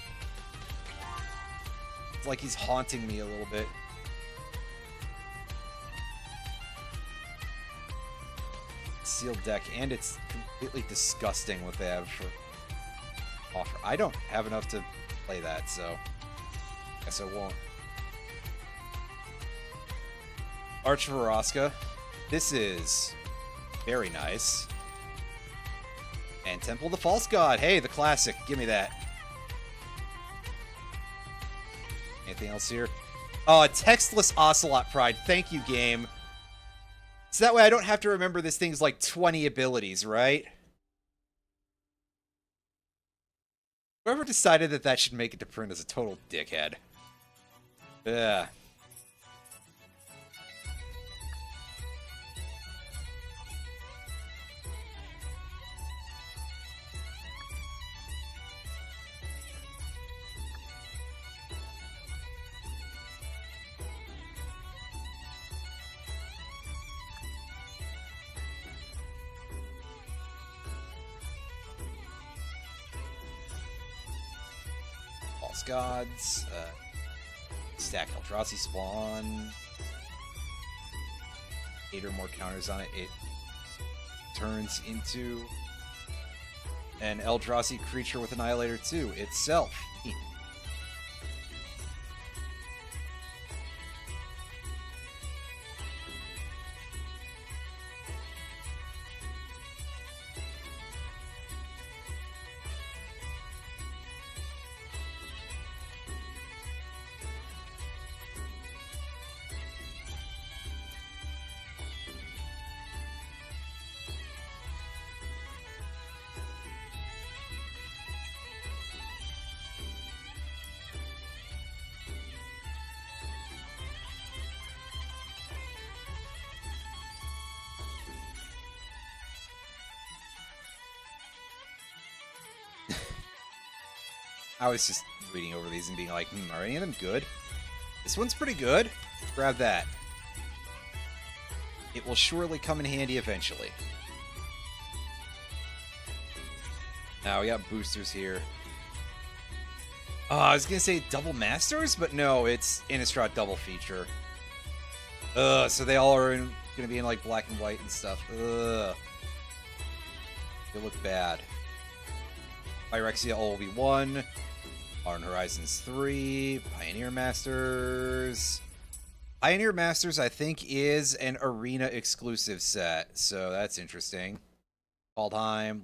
It's like he's haunting me a little bit. Sealed deck, and it's completely disgusting what they have for offer. I don't have enough to play that, so guess I won't. Archivaraska. This is very nice. And Temple of the False God. Hey, the classic. Give me that. Anything else here? Oh, a Textless Ocelot Pride. Thank you, game. So that way I don't have to remember this thing's like 20 abilities, right? Whoever decided that should make it to print is a total dickhead. Ugh. Gods, stack Eldrazi Spawn, 8 or more counters on it. It turns into an Eldrazi creature with Annihilator 2 itself. I was just reading over these and being like, are any of them good? This one's pretty good. Grab that. It will surely come in handy eventually. Now we got boosters here. Oh, I was gonna say double masters, but no, it's Innistrad double feature. So they all are gonna be in like black and white and stuff. Ugh. They look bad. Phyrexia all will be 1. Modern Horizons 3. Pioneer Masters. Pioneer Masters, I think, is an arena exclusive set, so that's interesting. Kaldheim,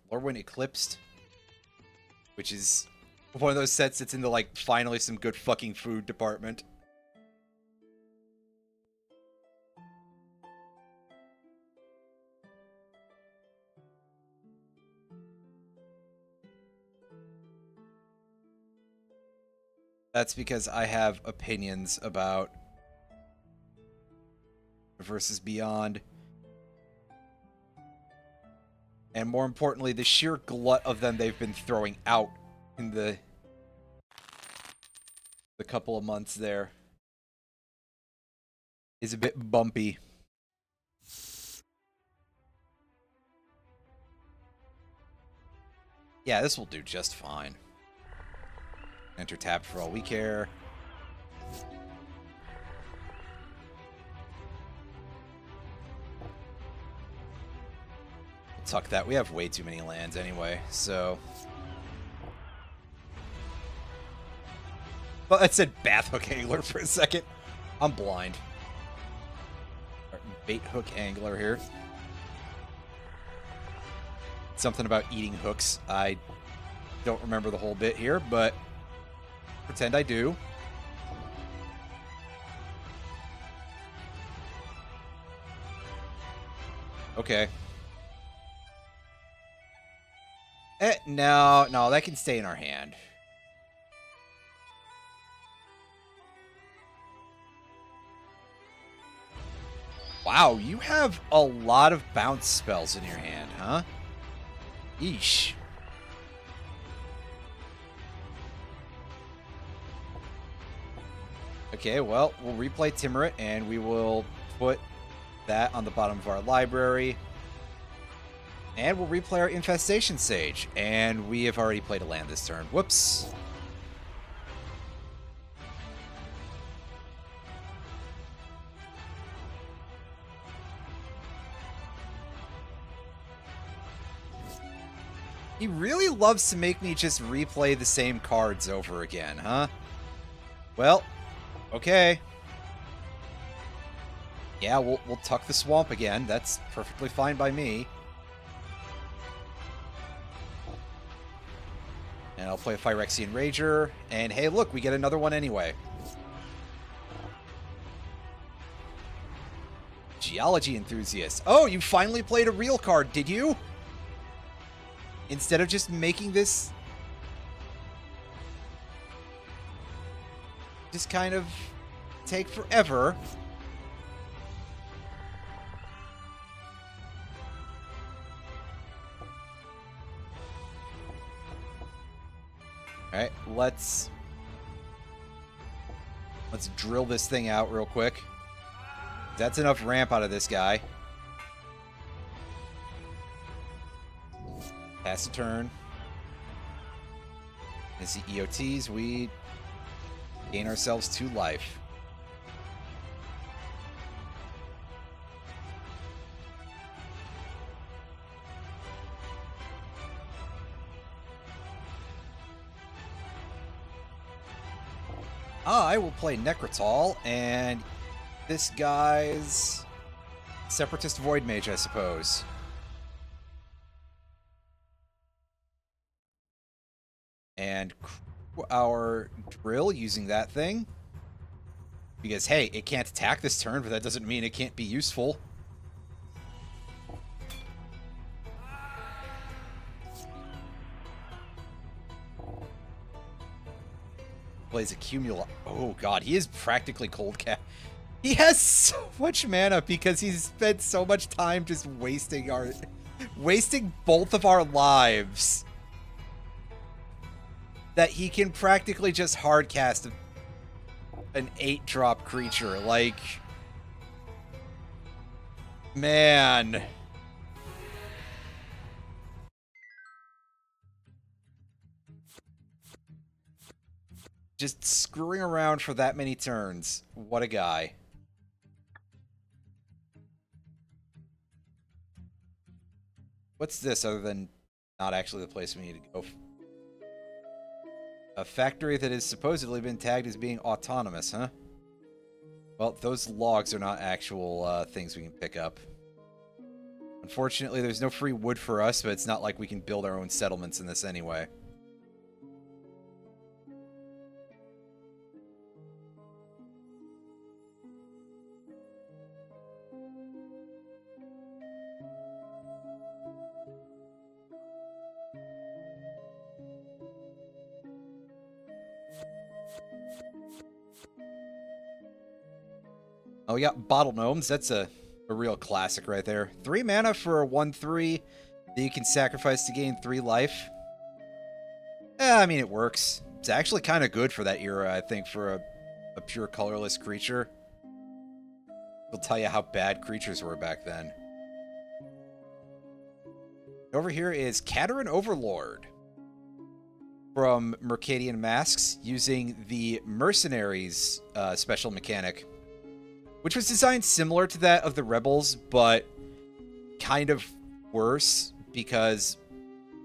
Lorwyn Eclipsed, which is one of those sets that's in the, like, finally some good fucking food department. That's because I have opinions about versus Beyond. And more importantly, the sheer glut of them they've been throwing out in the couple of months there is a bit bumpy. Yeah, this will do just fine. Enter tapped for all we care. Tuck that. We have way too many lands anyway, so... Well, that said Bathhook Angler for a second. I'm blind. bait hook angler here. Something about eating hooks. I don't remember the whole bit here, but pretend I do. Okay. No, that can stay in our hand. Wow, you have a lot of bounce spells in your hand, huh? Yeesh. Okay, well, we'll replay Timurit, and we will put that on the bottom of our library. And we'll replay our Infestation Sage. And we have already played a land this turn. Whoops. He really loves to make me just replay the same cards over again, huh? Well, okay. Yeah, we'll tuck the swamp again. That's perfectly fine by me. And I'll play a Phyrexian Rager. And hey, look, we get another one anyway. Geology Enthusiast. Oh, you finally played a real card, did you? Instead of just making this just kind of take forever. All right, let's drill this thing out real quick. That's enough ramp out of this guy. Pass a turn. As the EOTs, we gain ourselves 2 life. I will play Necrotol, and this guy's Separatist Void Mage, I suppose. And our drill using that thing. Because, hey, it can't attack this turn, but that doesn't mean it can't be useful. Plays a Cumula. Oh, God, he is practically cold cap. He has so much mana because he's spent so much time just wasting both of our lives. That he can practically just hardcast an 8-drop creature. Like, man. Just screwing around for that many turns. What a guy. What's this other than not actually the place we need to go? A factory that has supposedly been tagged as being autonomous, huh? Well, those logs are not actual things we can pick up. Unfortunately, there's no free wood for us, but it's not like we can build our own settlements in this anyway. Oh, we got Bottle Gnomes. That's a real classic right there. 3 mana for a 1/3 that you can sacrifice to gain 3 life. I mean, it works. It's actually kind of good for that era, I think, for a pure colorless creature. It'll tell you how bad creatures were back then. Over here is Katerin Overlord from Mercadian Masks, using the Mercenaries special mechanic, which was designed similar to that of the Rebels, but kind of worse, because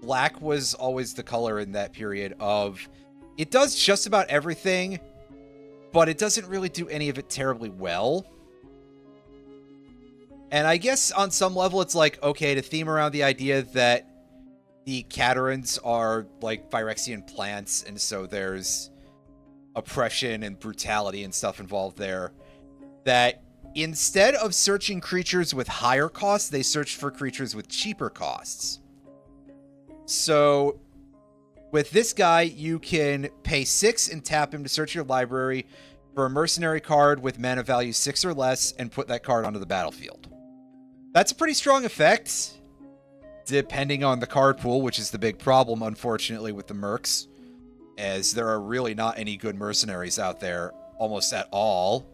black was always the color in that period of, it does just about everything, but it doesn't really do any of it terribly well. And I guess on some level it's like, okay, to theme around the idea that the Catarans are like Phyrexian plants, and so there's oppression and brutality and stuff involved there, that instead of searching creatures with higher costs, they search for creatures with cheaper costs. So with this guy, you can pay 6 and tap him to search your library for a mercenary card with mana value 6 or less and put that card onto the battlefield. That's a pretty strong effect, depending on the card pool, which is the big problem, unfortunately, with the mercs, as there are really not any good mercenaries out there almost at all.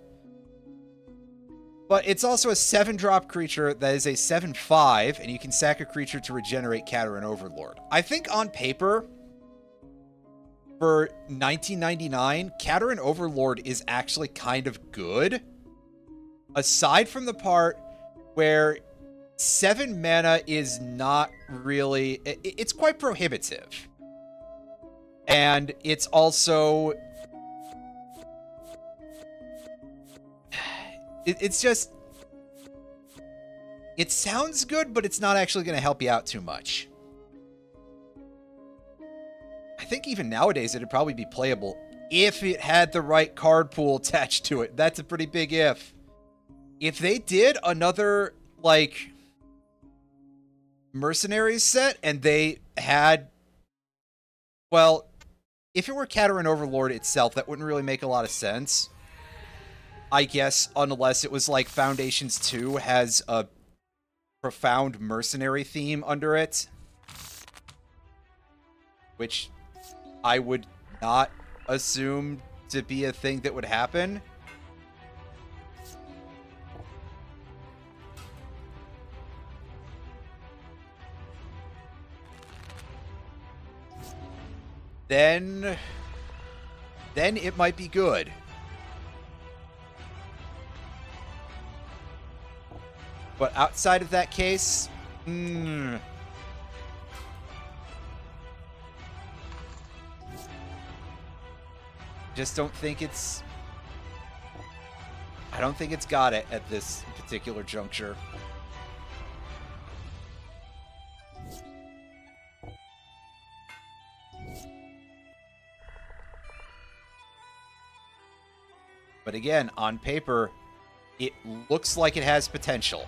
But it's also a 7-drop creature that is a 7/5, and you can sack a creature to regenerate Cataran Overlord. I think on paper, for 1999, Cataran Overlord is actually kind of good. Aside from the part where 7 mana is not really... It's quite prohibitive. And it's also... It's just... It sounds good, but it's not actually going to help you out too much. I think even nowadays it'd probably be playable if it had the right card pool attached to it. That's a pretty big if. If they did another, like, Mercenaries set and they had... Well, if it were Cataran Overlord itself, that wouldn't really make a lot of sense. I guess, unless it was like Foundations 2 has a profound mercenary theme under it. Which I would not assume to be a thing that would happen. Then it might be good. But outside of that case, just don't think it's... I don't think it's got it at this particular juncture. But again, on paper, it looks like it has potential.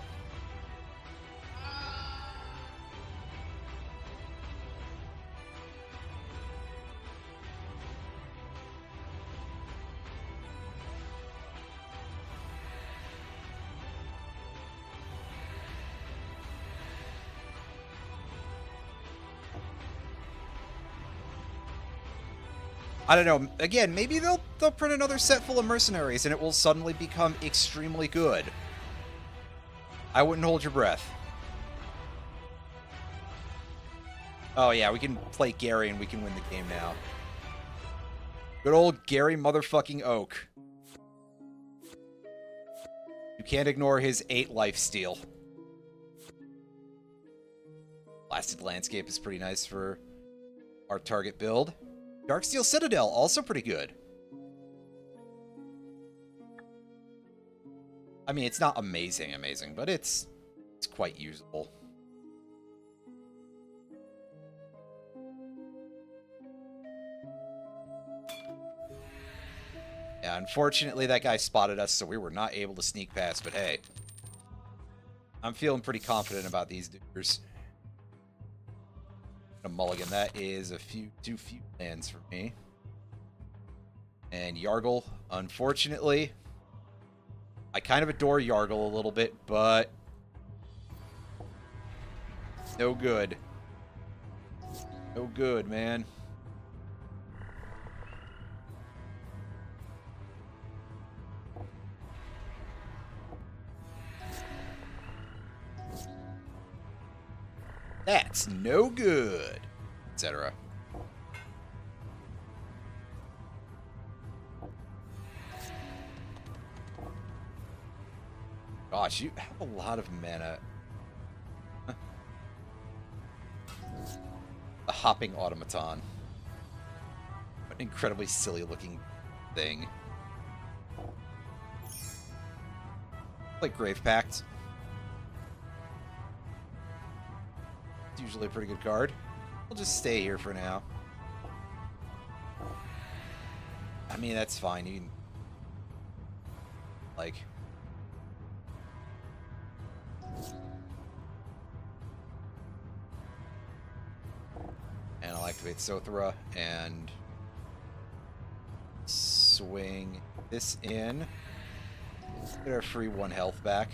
I don't know. Again, maybe they'll print another set full of mercenaries and it will suddenly become extremely good. I wouldn't hold your breath. Oh yeah, we can play Gary and we can win the game now. Good old Gary motherfucking Oak. You can't ignore his 8 lifesteal. Blasted Landscape is pretty nice for our target build. Darksteel Citadel, also pretty good. I mean, it's not amazing, but it's quite usable. Yeah, unfortunately that guy spotted us, so we were not able to sneak past, but hey. I'm feeling pretty confident about these dudes. A mulligan. That is too few lands for me. And Yargle, unfortunately. I kind of adore Yargle a little bit, but no good. No good, man. That's no good, etc. Gosh, you have a lot of mana. A hopping automaton. What an incredibly silly looking thing. Like Grave Pact. It's usually a pretty good card. I'll just stay here for now. I mean, that's fine. You can, like... And I'll activate Sothra and swing this in. Get our free 1 health back.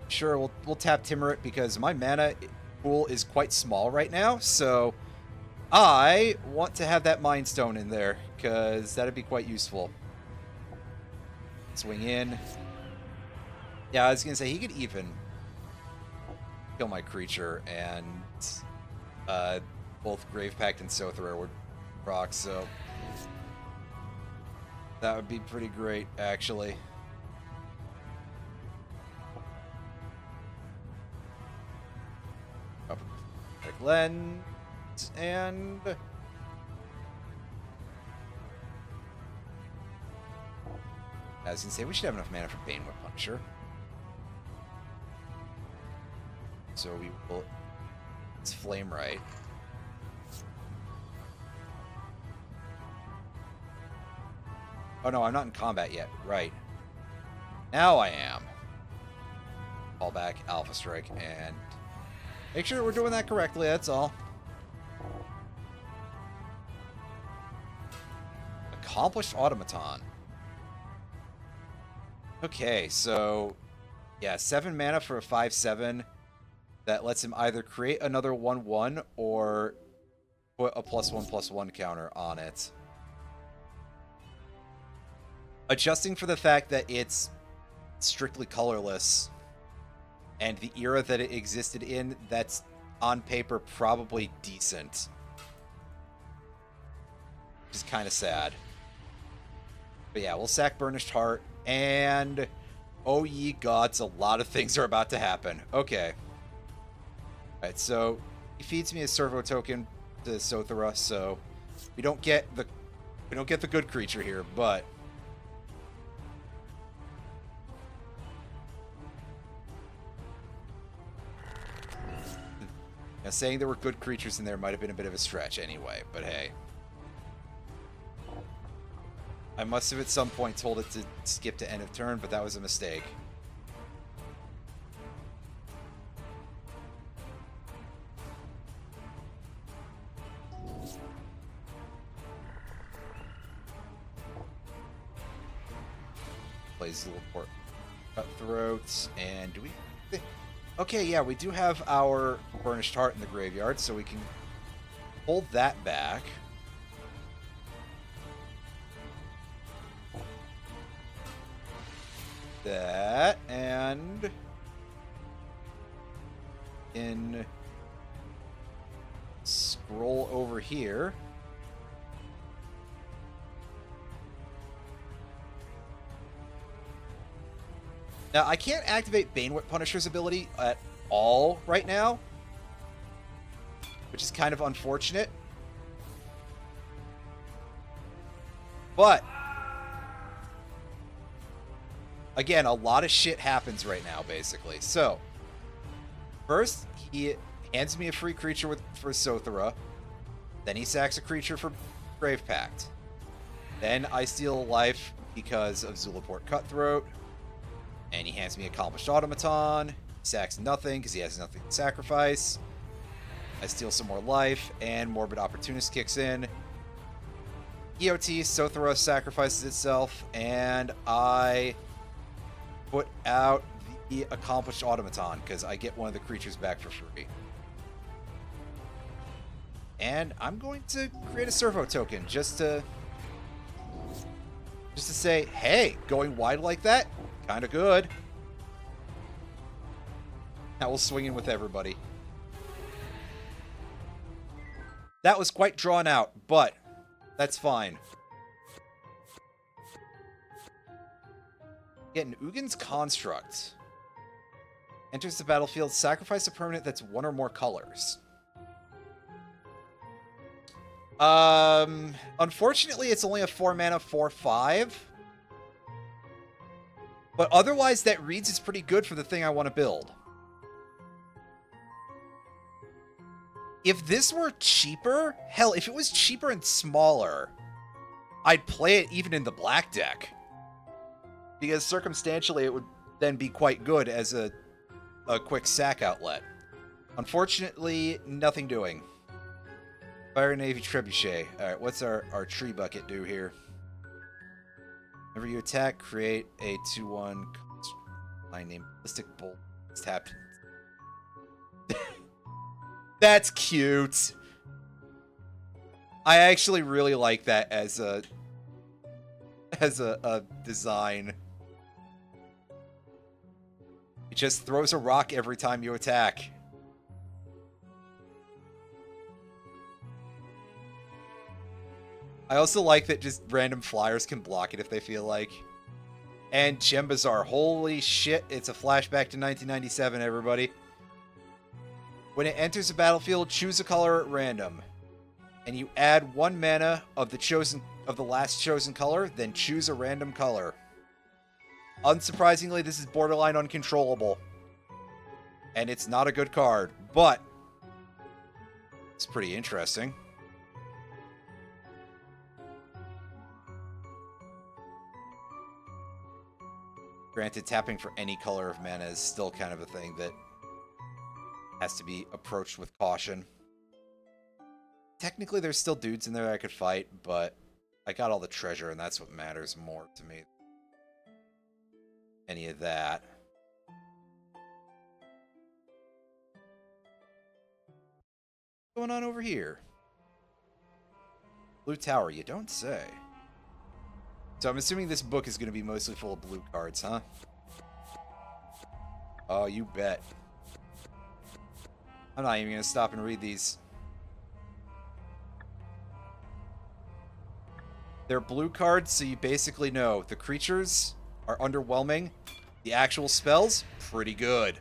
Sure, we'll tap Timorite because my mana pool is quite small right now, so I want to have that Mind Stone in there because that'd be quite useful. Swing in. Yeah, I was gonna say he could even kill my creature, and both Grave Pact and Sothra would rock, so that would be pretty great, actually. Lens and I was gonna say we should have enough mana for Banewhip Punisher, so we will. It's Flame Right. Oh no, I'm not in combat yet. Right now I am. Call back Alpha Strike and. Make sure we're doing that correctly, that's all. Accomplished Automaton. Okay, so... Yeah, 7 mana for a 5/7. That lets him either create another 1/1 or put a +1/+1 counter on it. Adjusting for the fact that it's strictly colorless... And the era that it existed in, that's on paper probably decent. Which is kind of sad. But yeah, we'll sack Burnished Heart, and oh ye gods, a lot of things are about to happen. Okay. Alright, so he feeds me a servo token to Sothra, so we don't get the good creature here, but now, saying there were good creatures in there might have been a bit of a stretch anyway, but hey. I must have at some point told it to skip to end of turn, but that was a mistake. Plays Zulaport Cutthroats, and do we... Okay, yeah, we do have our Burnished Heart in the graveyard, so we can hold that back. That, and in scroll over here. Now, I can't activate Banewhip Punisher's ability at all right now, which is kind of unfortunate. But, again, a lot of shit happens right now, basically. So, first, he hands me a free creature for Sothra. Then he sacks a creature for Grave Pact. Then I steal a life because of Zulaport Cutthroat. And he hands me Accomplished Automaton. He sacks nothing because he has nothing to sacrifice. I steal some more life, and Morbid Opportunist kicks in. EOT, Sothra sacrifices itself, and I put out the Accomplished Automaton because I get one of the creatures back for free. And I'm going to create a servo token just to say, hey, going wide like that, kind of good. Now we'll swing in with everybody. That was quite drawn out, but that's fine. Get an Ugin's Construct. Enters the battlefield, sacrifice a permanent that's one or more colors. Unfortunately, it's only a 4-mana 4/5. But otherwise, that reads is pretty good for the thing I want to build. If this were cheaper, hell, if it was cheaper and smaller, I'd play it even in the black deck. Because circumstantially, it would then be quite good as a quick sack outlet. Unfortunately, nothing doing. Fire Navy Trebuchet. Alright, what's our tree bucket do here? Whenever you attack, create a 2/1 line name ballistic bolt. It's tapped. That's cute. I actually really like that as a design. It just throws a rock every time you attack. I also like that just random flyers can block it if they feel like. And Gem Bazaar. Holy shit, it's a flashback to 1997, everybody. When it enters the battlefield, choose a color at random. And you add 1 mana of the last chosen color, then choose a random color. Unsurprisingly, this is borderline uncontrollable. And it's not a good card, but it's pretty interesting. Granted, tapping for any color of mana is still kind of a thing that has to be approached with caution. Technically, there's still dudes in there that I could fight, but I got all the treasure, and that's what matters more to me. Any of that. What's going on over here? Blue Tower, you don't say. So I'm assuming this book is going to be mostly full of blue cards, huh? Oh, you bet. I'm not even going to stop and read these. They're blue cards, so you basically know the creatures are underwhelming. The actual spells, pretty good.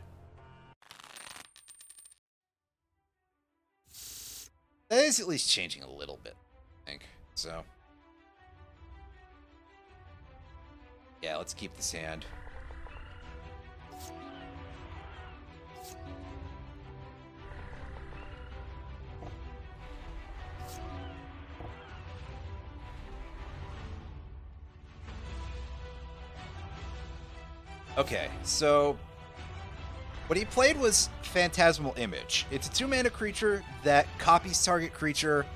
That is at least changing a little bit, I think. So, yeah, let's keep this hand. Okay, so what he played was Phantasmal Image. It's a 2-mana creature that copies target creature,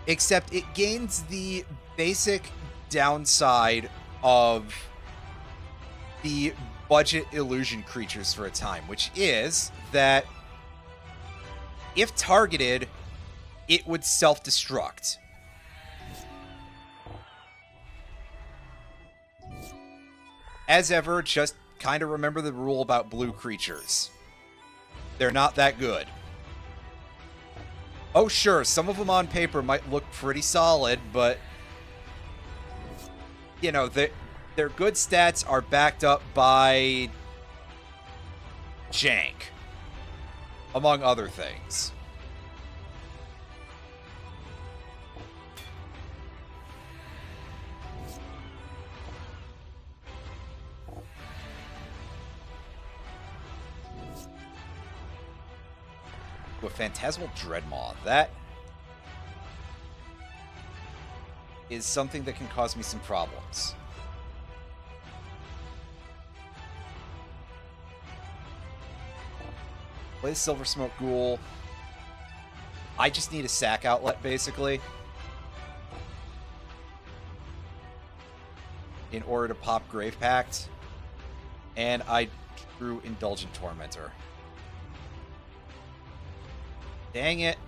except it gains the basic downside of the budget illusion creatures for a time, which is that if targeted, it would self-destruct. As ever, just kind of remember the rule about blue creatures. They're not that good. Oh, sure, some of them on paper might look pretty solid, but you know, their good stats are backed up by jank, among other things. With Phantasmal Dreadmaw, that is something that can cause me some problems. Play Silver Smoke Ghoul. I just need a sack outlet, basically, in order to pop Grave Pact. And I drew Indulgent Tormentor. Dang it.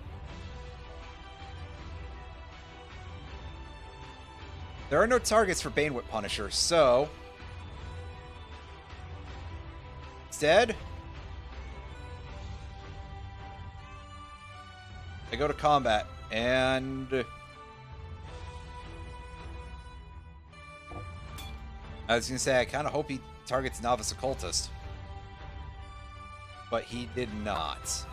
There are no targets for Banewhip Punisher, so instead, I go to combat, and I was going to say, I kind of hope he targets Novice Occultist. but he did not.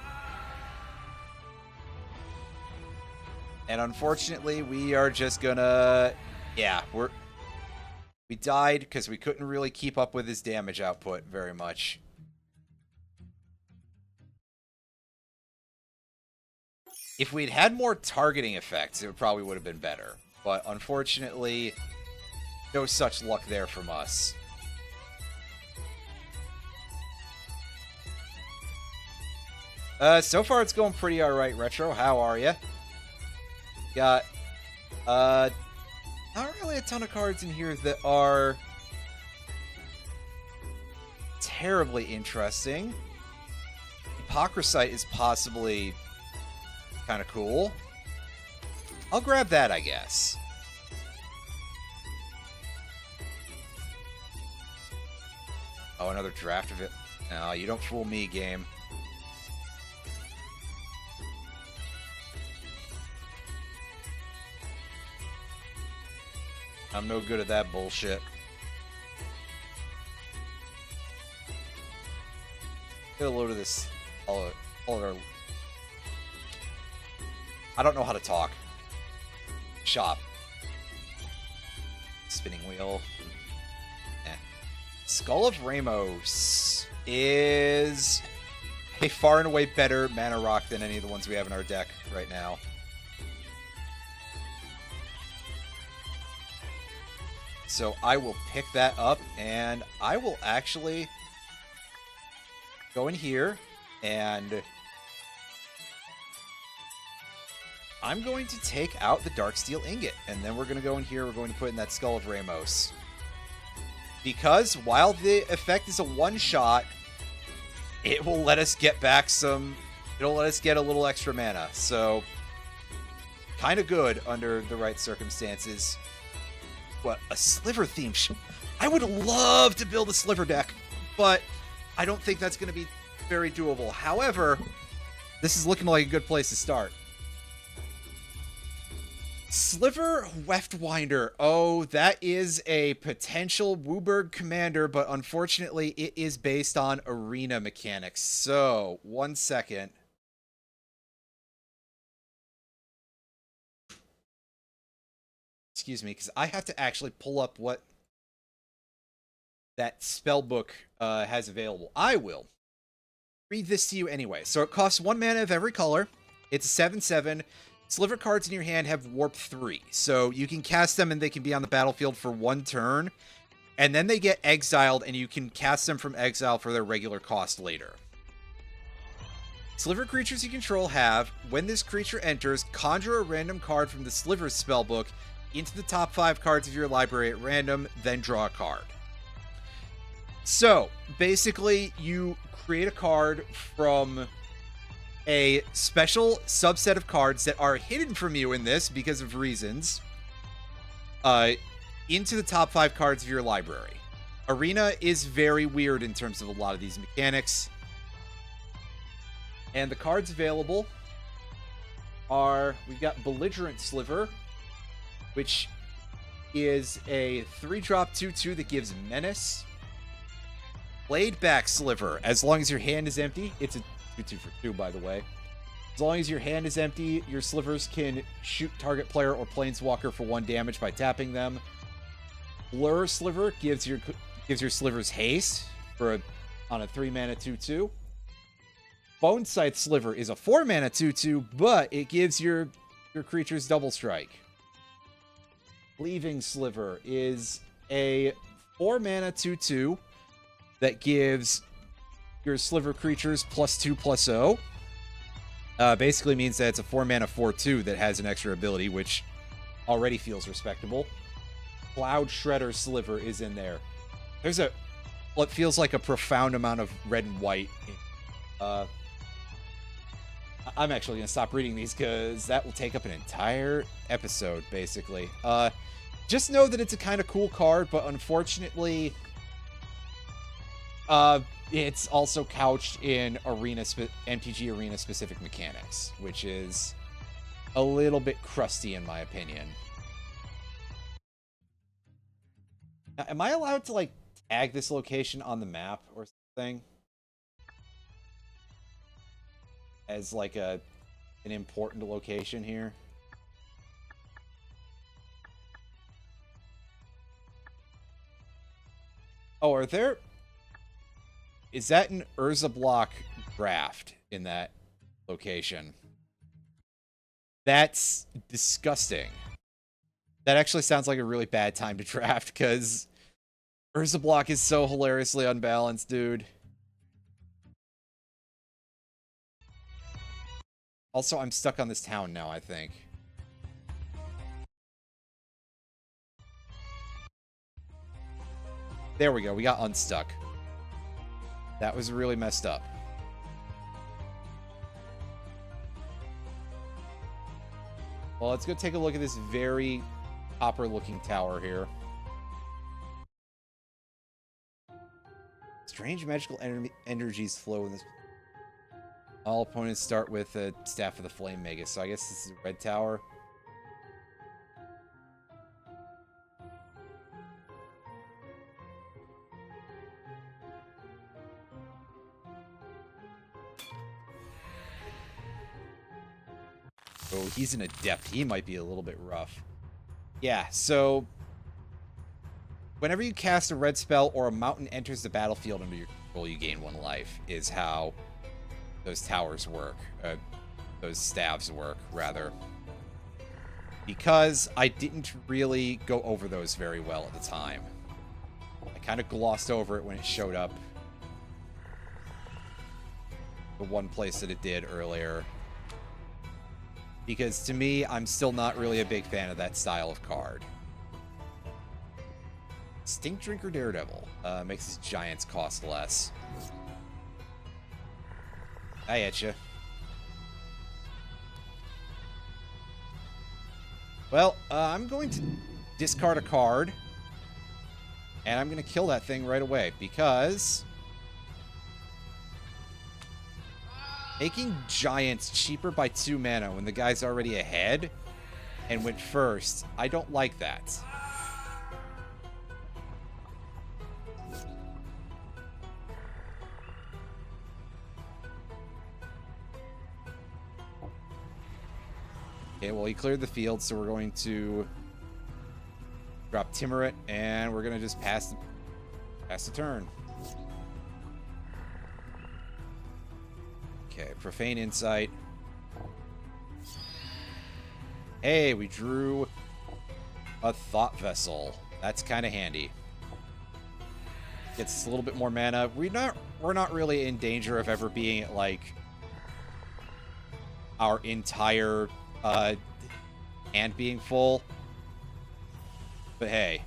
And unfortunately, we are just gonna... Yeah, we died because we couldn't really keep up with his damage output very much. If we'd had more targeting effects, it probably would have been better. But unfortunately, no such luck there from us. So far it's going pretty alright, Retro. How are you? Got, not really a ton of cards in here that are terribly interesting. Hypocrisite is possibly kind of cool. I'll grab that, I guess. Oh, another draft of it. No, you don't fool me, game. I'm no good at that bullshit. Get a load of this. All of our... I don't know how to talk. Shop. Spinning wheel. Eh. Skull of Ramos is a far and away better mana rock than any of the ones we have in our deck right now. So I will pick that up, and I will actually go in here, and I'm going to take out the Darksteel Ingot, and then we're going to go in here, we're going to put in that Skull of Ramos. Because while the effect is a one-shot, it will let us get back some... It'll let us get a little extra mana, so kind of good under the right circumstances. What, a Sliver theme? I would love to build a Sliver deck, but I don't think that's going to be very doable. However, this is looking like a good place to start. Sliver Weftwinder. Oh, that is a potential Wooburg commander, but unfortunately it is based on arena mechanics. So, 1 second. Excuse me, because I have to actually pull up what that spell book has available. I will read this to you anyway. So it costs 1 mana of every color. It's a 7/7. Sliver cards in your hand have Warp 3. So you can cast them and they can be on the battlefield for 1 turn. And then they get exiled and you can cast them from exile for their regular cost later. Sliver creatures you control have, when this creature enters, conjure a random card from the Sliver spellbook into the top 5 cards of your library at random, then draw a card. So, basically, you create a card from a special subset of cards that are hidden from you in this because of reasons, into the top 5 cards of your library. Arena is very weird in terms of a lot of these mechanics. And the cards available are, we've got Belligerent Sliver, which is a 3-drop 2/2 that gives Menace. Bladeback Sliver, as long as your hand is empty. It's a 2/2 for 2, by the way. As long as your hand is empty, your Slivers can shoot target player or planeswalker for 1 damage by tapping them. Blur Sliver gives your Slivers haste for on a 3-mana 2/2. Bone Scythe Sliver is a 4-mana 2/2, but it gives your creatures double strike. Cleaving Sliver is a 4-mana 2/2 that gives your Sliver creatures +2/+0. Basically means that it's a 4-mana 4/2 that has an extra ability, which already feels respectable. Cloud Shredder Sliver is in there. There's what feels like a profound amount of red and white. I'm actually going to stop reading these because that will take up an entire episode, basically. Just know that it's a kind of cool card, but unfortunately, it's also couched in MTG Arena-specific mechanics, which is a little bit crusty, in my opinion. Now, am I allowed to, like, tag this location on the map or something? as like an important location here. Oh, are there... Is that an Urza block draft in that location? That's disgusting. That actually sounds like a really bad time to draft, because Urza block is so hilariously unbalanced, dude. Also, I'm stuck on this town now, I think. There we go, we got unstuck. That was really messed up. Well, let's go take a look at this very copper-looking tower here. Strange magical energies flow in this. All opponents start with a Staff of the Flame Magus, so I guess this is a red tower. Oh, he's an adept. He might be a little bit rough. Yeah, so whenever you cast a red spell or a mountain enters the battlefield under your control, you gain 1 life, is how those towers work. Those staves work, rather. Because I didn't really go over those very well at the time. I kind of glossed over it when it showed up. The one place that it did earlier. Because to me, I'm still not really a big fan of that style of card. Stink Drinker Daredevil makes his giants cost less. I at you. Well, I'm going to discard a card. And I'm going to kill that thing right away, because making giants cheaper by 2 mana when the guy's already ahead and went first, I don't like that. Okay, well, he cleared the field, so we're going to drop Timurit, and we're going to just pass the turn. Okay, Profane Insight. Hey, we drew a Thought Vessel. That's kind of handy. Gets us a little bit more mana. We're not really in danger of ever being at, like, our entire hand being full. But hey.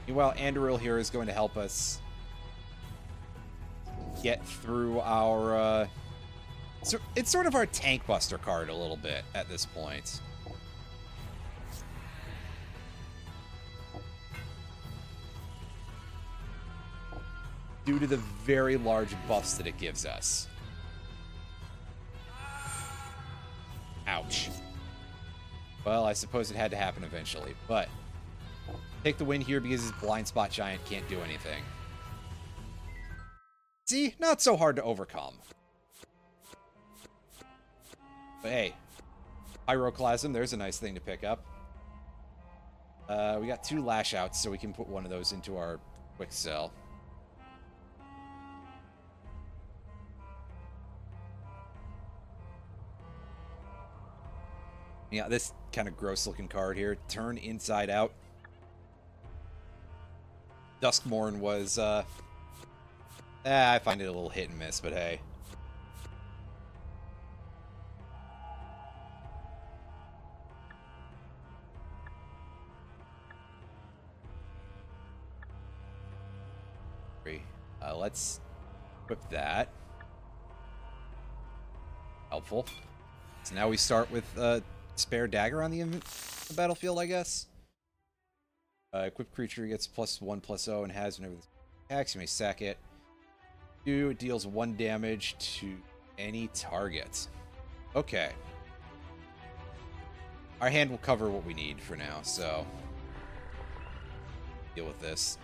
Meanwhile, Anduril here is going to help us get through our... it's sort of our tank buster card a little bit at this point. Due to the very large buffs that it gives us. Ouch. Well, I suppose it had to happen eventually, but take the win here because his blind spot giant can't do anything. See? Not so hard to overcome. But hey, Pyroclasm, there's a nice thing to pick up. We got 2 lash outs, so we can put one of those into our quick sell. Yeah, this kind of gross looking card here. Turn Inside Out. Duskmourn was, I find it a little hit and miss, but hey. Let's equip that. Helpful. So now we start with spare dagger on the battlefield, I guess. Equipped creature gets +1/+0 and has whenever this attacks, you may sack it. It deals 1 damage to Any target. Okay. Our hand will cover what we need for now, so deal with this.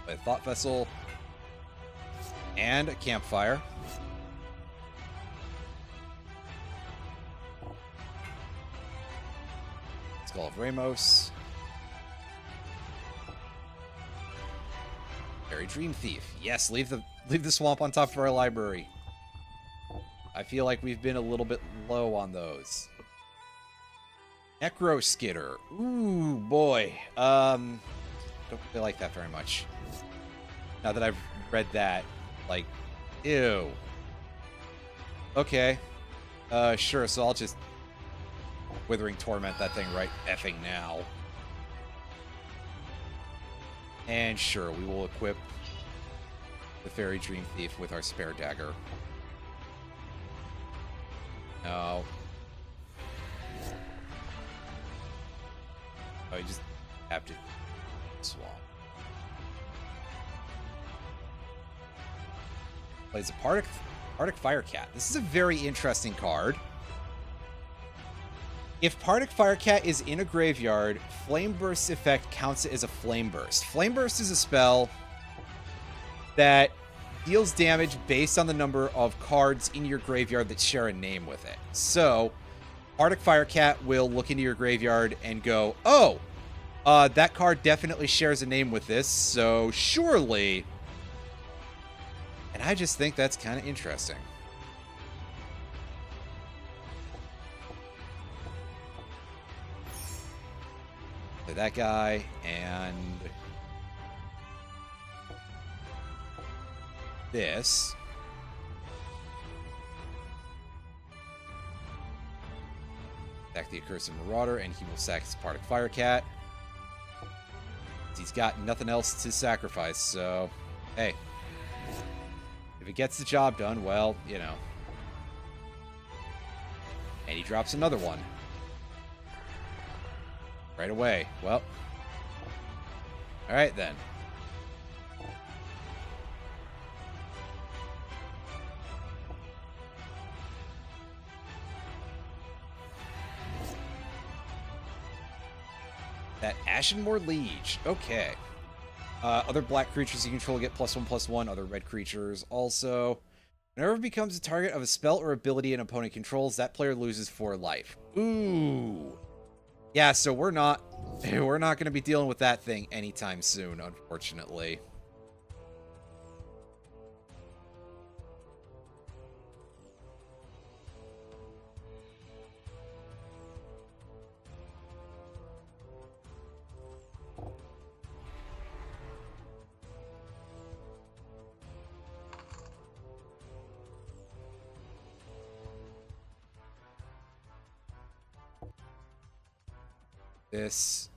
A Thought Vessel and a Campfire. Skull of Ramos. Fairy Dream Thief. Yes, leave the swamp on top of our library. I feel like we've been a little bit low on those. Necro Skitter. Ooh, boy. Don't really like that very much. Now that I've read that, like, ew. Okay. Sure, so I'll just Withering Torment that thing right effing now. And sure, we will equip the Fairy Dream Thief with our spare dagger. No. Oh, you just have to swamp. Plays a Arctic Firecat. This is a very interesting card. If Arctic Firecat is in a graveyard, Flame Burst's effect counts it as a Flame Burst. Flame Burst is a spell that deals damage based on the number of cards in your graveyard that share a name with it. So, Arctic Firecat will look into your graveyard and go, oh, that card definitely shares a name with this, so surely... And I just think that's kind of interesting. Play that guy, and this. Sack the Accursed Marauder, and he will sack his Arctic Firecat. He's got nothing else to sacrifice, so hey. If it gets the job done, well, you know. And he drops another one. Right away. Well. Alright then. That Ashenmoor Liege. Okay. Other black creatures you control get +1/+1. Other red creatures also. Whenever it becomes a target of a spell or ability an opponent controls, that player loses 4 life. Ooh. Yeah, so we're not going to be dealing with that thing anytime soon, unfortunately. This.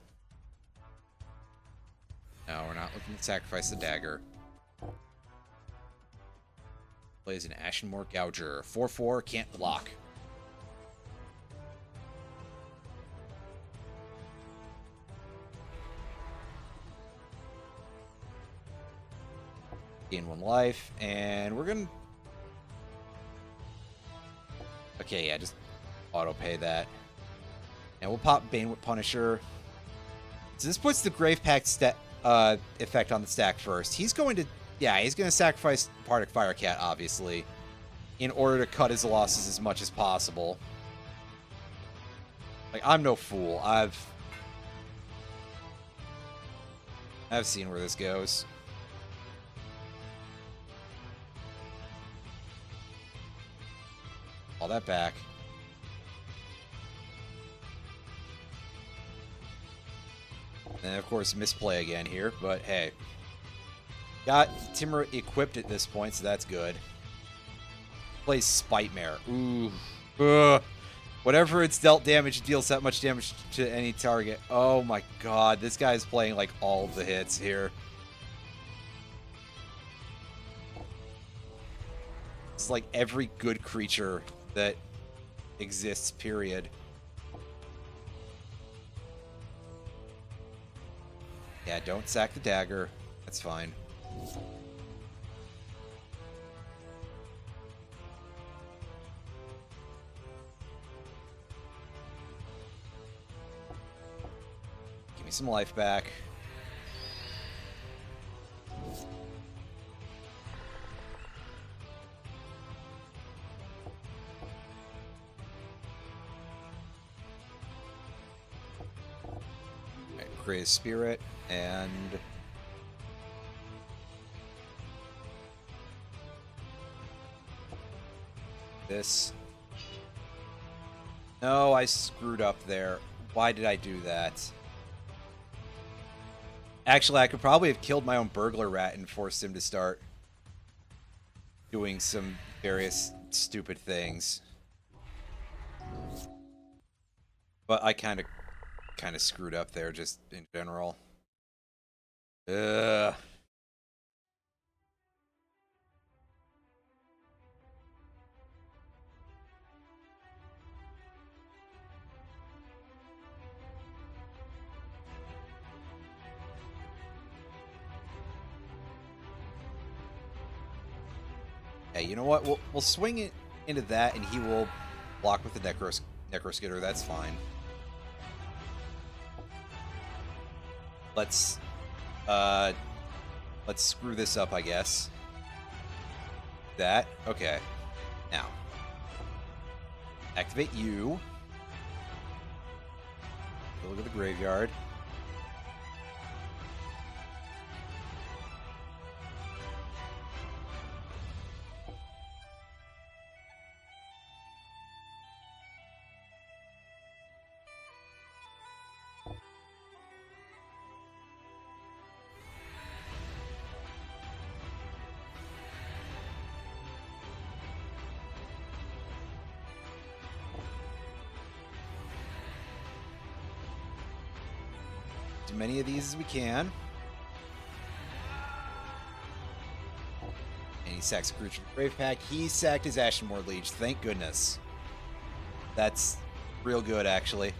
No, we're not looking to sacrifice the dagger. Plays an Ashenmoor Gouger. 4/4, can't block. Gain 1 life, and we're gonna... Okay, yeah, just auto-pay that. And we'll pop Banewhip Punisher. So this puts the Grave Pact effect on the stack first. He's going to... Yeah, he's going to sacrifice Arctic Firecat, obviously, in order to cut his losses as much as possible. Like, I'm no fool. I've seen where this goes. All that back. And of course, misplay again here, but hey. Got Timur equipped at this point, so that's good. Plays Spite-Mare. Ooh. Ugh. Whatever it's dealt damage, it deals that much damage to any target. Oh my god, this guy's playing like all of the hits here. It's like every good creature that exists, period. Yeah, don't sack the dagger. That's fine. Give me some life back. Create a spirit, and this. No, I screwed up there. Why did I do that? Actually, I could probably have killed my own burglar rat and forced him to start doing some various stupid things. But I kind of screwed up there just in general. Ugh. Yeah, you know what? We'll swing it into that, and he will block with the Necroskitter. That's fine. Let's screw this up, I guess. That. Okay. Now. Activate you. Look at the graveyard. As many of these as we can. And he sacks a creature to Grave Pack. He sacked his Ashenmore Leech. Thank goodness. That's real good, actually.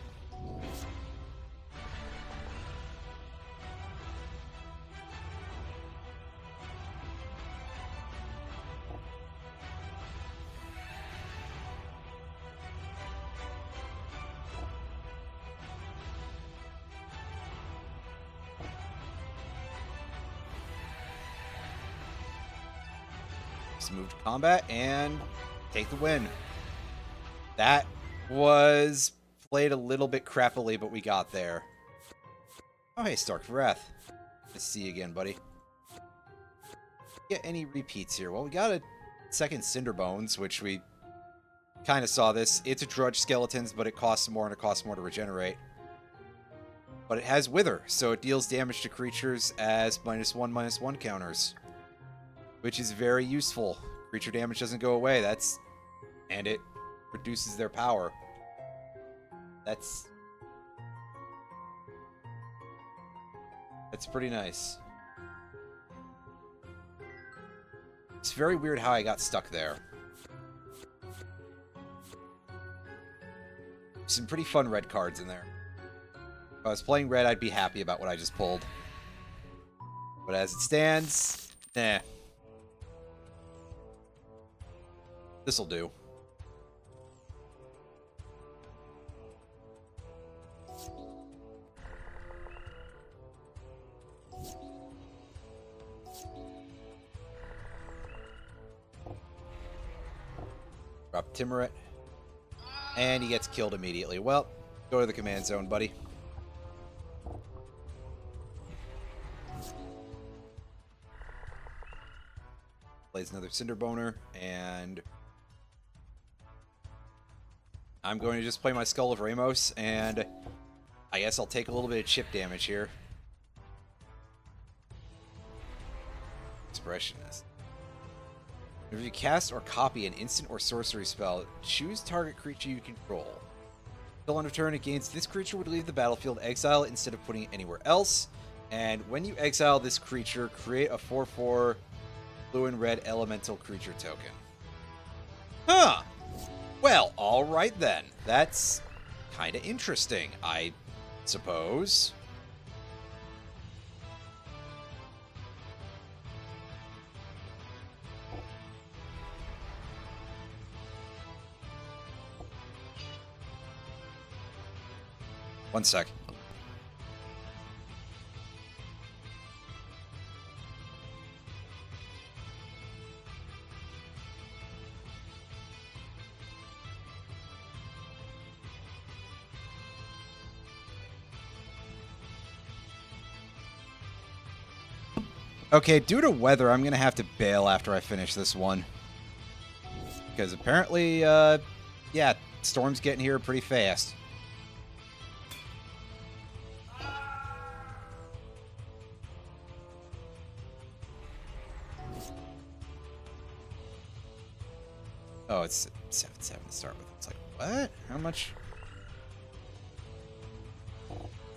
Move to combat and take the win. That was played a little bit crappily, but we got there. Oh, hey, Stark Wrath. Good to see you again, buddy. Get any repeats here? Well, we got a second Cinderbones, which we kind of saw this. It's a Drudge Skeletons, but it costs more, and it costs more to regenerate. But it has Wither, so it deals damage to creatures as -1/-1 counters, which is very useful. Creature damage doesn't go away. And it reduces their power. That's pretty nice. It's very weird how I got stuck there. Some pretty fun red cards in there. If I was playing red, I'd be happy about what I just pulled. But as it stands, nah. This'll do. Drop Timuret. And he gets killed immediately. Well, go to the command zone, buddy. Plays another Cinderboner, and I'm going to just play my Skull of Ramos, and I guess I'll take a little bit of chip damage here. Expressionist. If you cast or copy an instant or sorcery spell, choose target creature you control. Until end of turn, it gains this creature would leave the battlefield, exile it instead of putting it anywhere else. And when you exile this creature, create a 4/4 blue and red elemental creature token. Huh! Well, all right then. That's kind of interesting, I suppose. One sec. Okay, due to weather, I'm going to have to bail after I finish this one. Because apparently, yeah, storm's getting here pretty fast. Oh, it's 7-7 to start with. It's like, what? How much?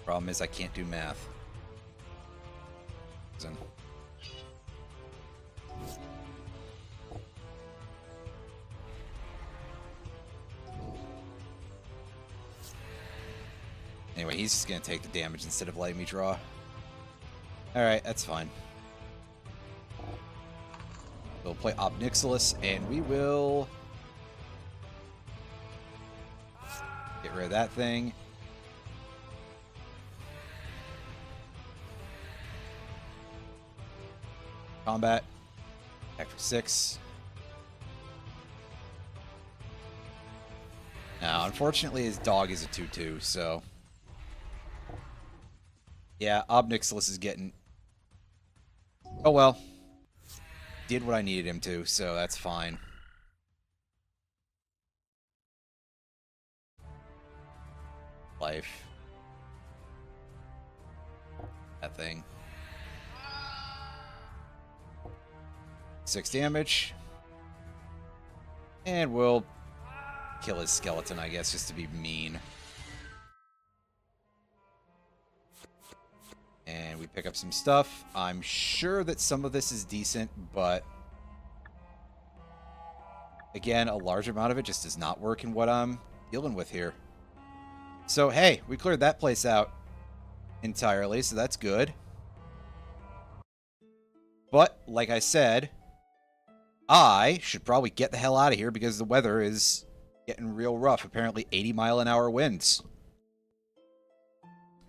Problem is I can't do math. Anyway, he's just going to take the damage instead of letting me draw. Alright, that's fine. We'll play Obnixilis, and we will get rid of that thing. Combat. Attack for 6. Now, unfortunately, his dog is a 2-2, so... Yeah, Obnixilis is getting... Oh, well. Did what I needed him to, so that's fine. Life. That thing. 6 damage. And we'll kill his skeleton, I guess, just to be mean. And we pick up some stuff. I'm sure that some of this is decent, but... Again, a large amount of it just does not work in what I'm dealing with here. So, hey, we cleared that place out entirely, so that's good. But, like I said, I should probably get the hell out of here because the weather is getting real rough. Apparently 80-mile-an-hour winds.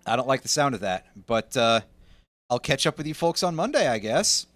I don't like the sound of that, but I'll catch up with you folks on Monday, I guess.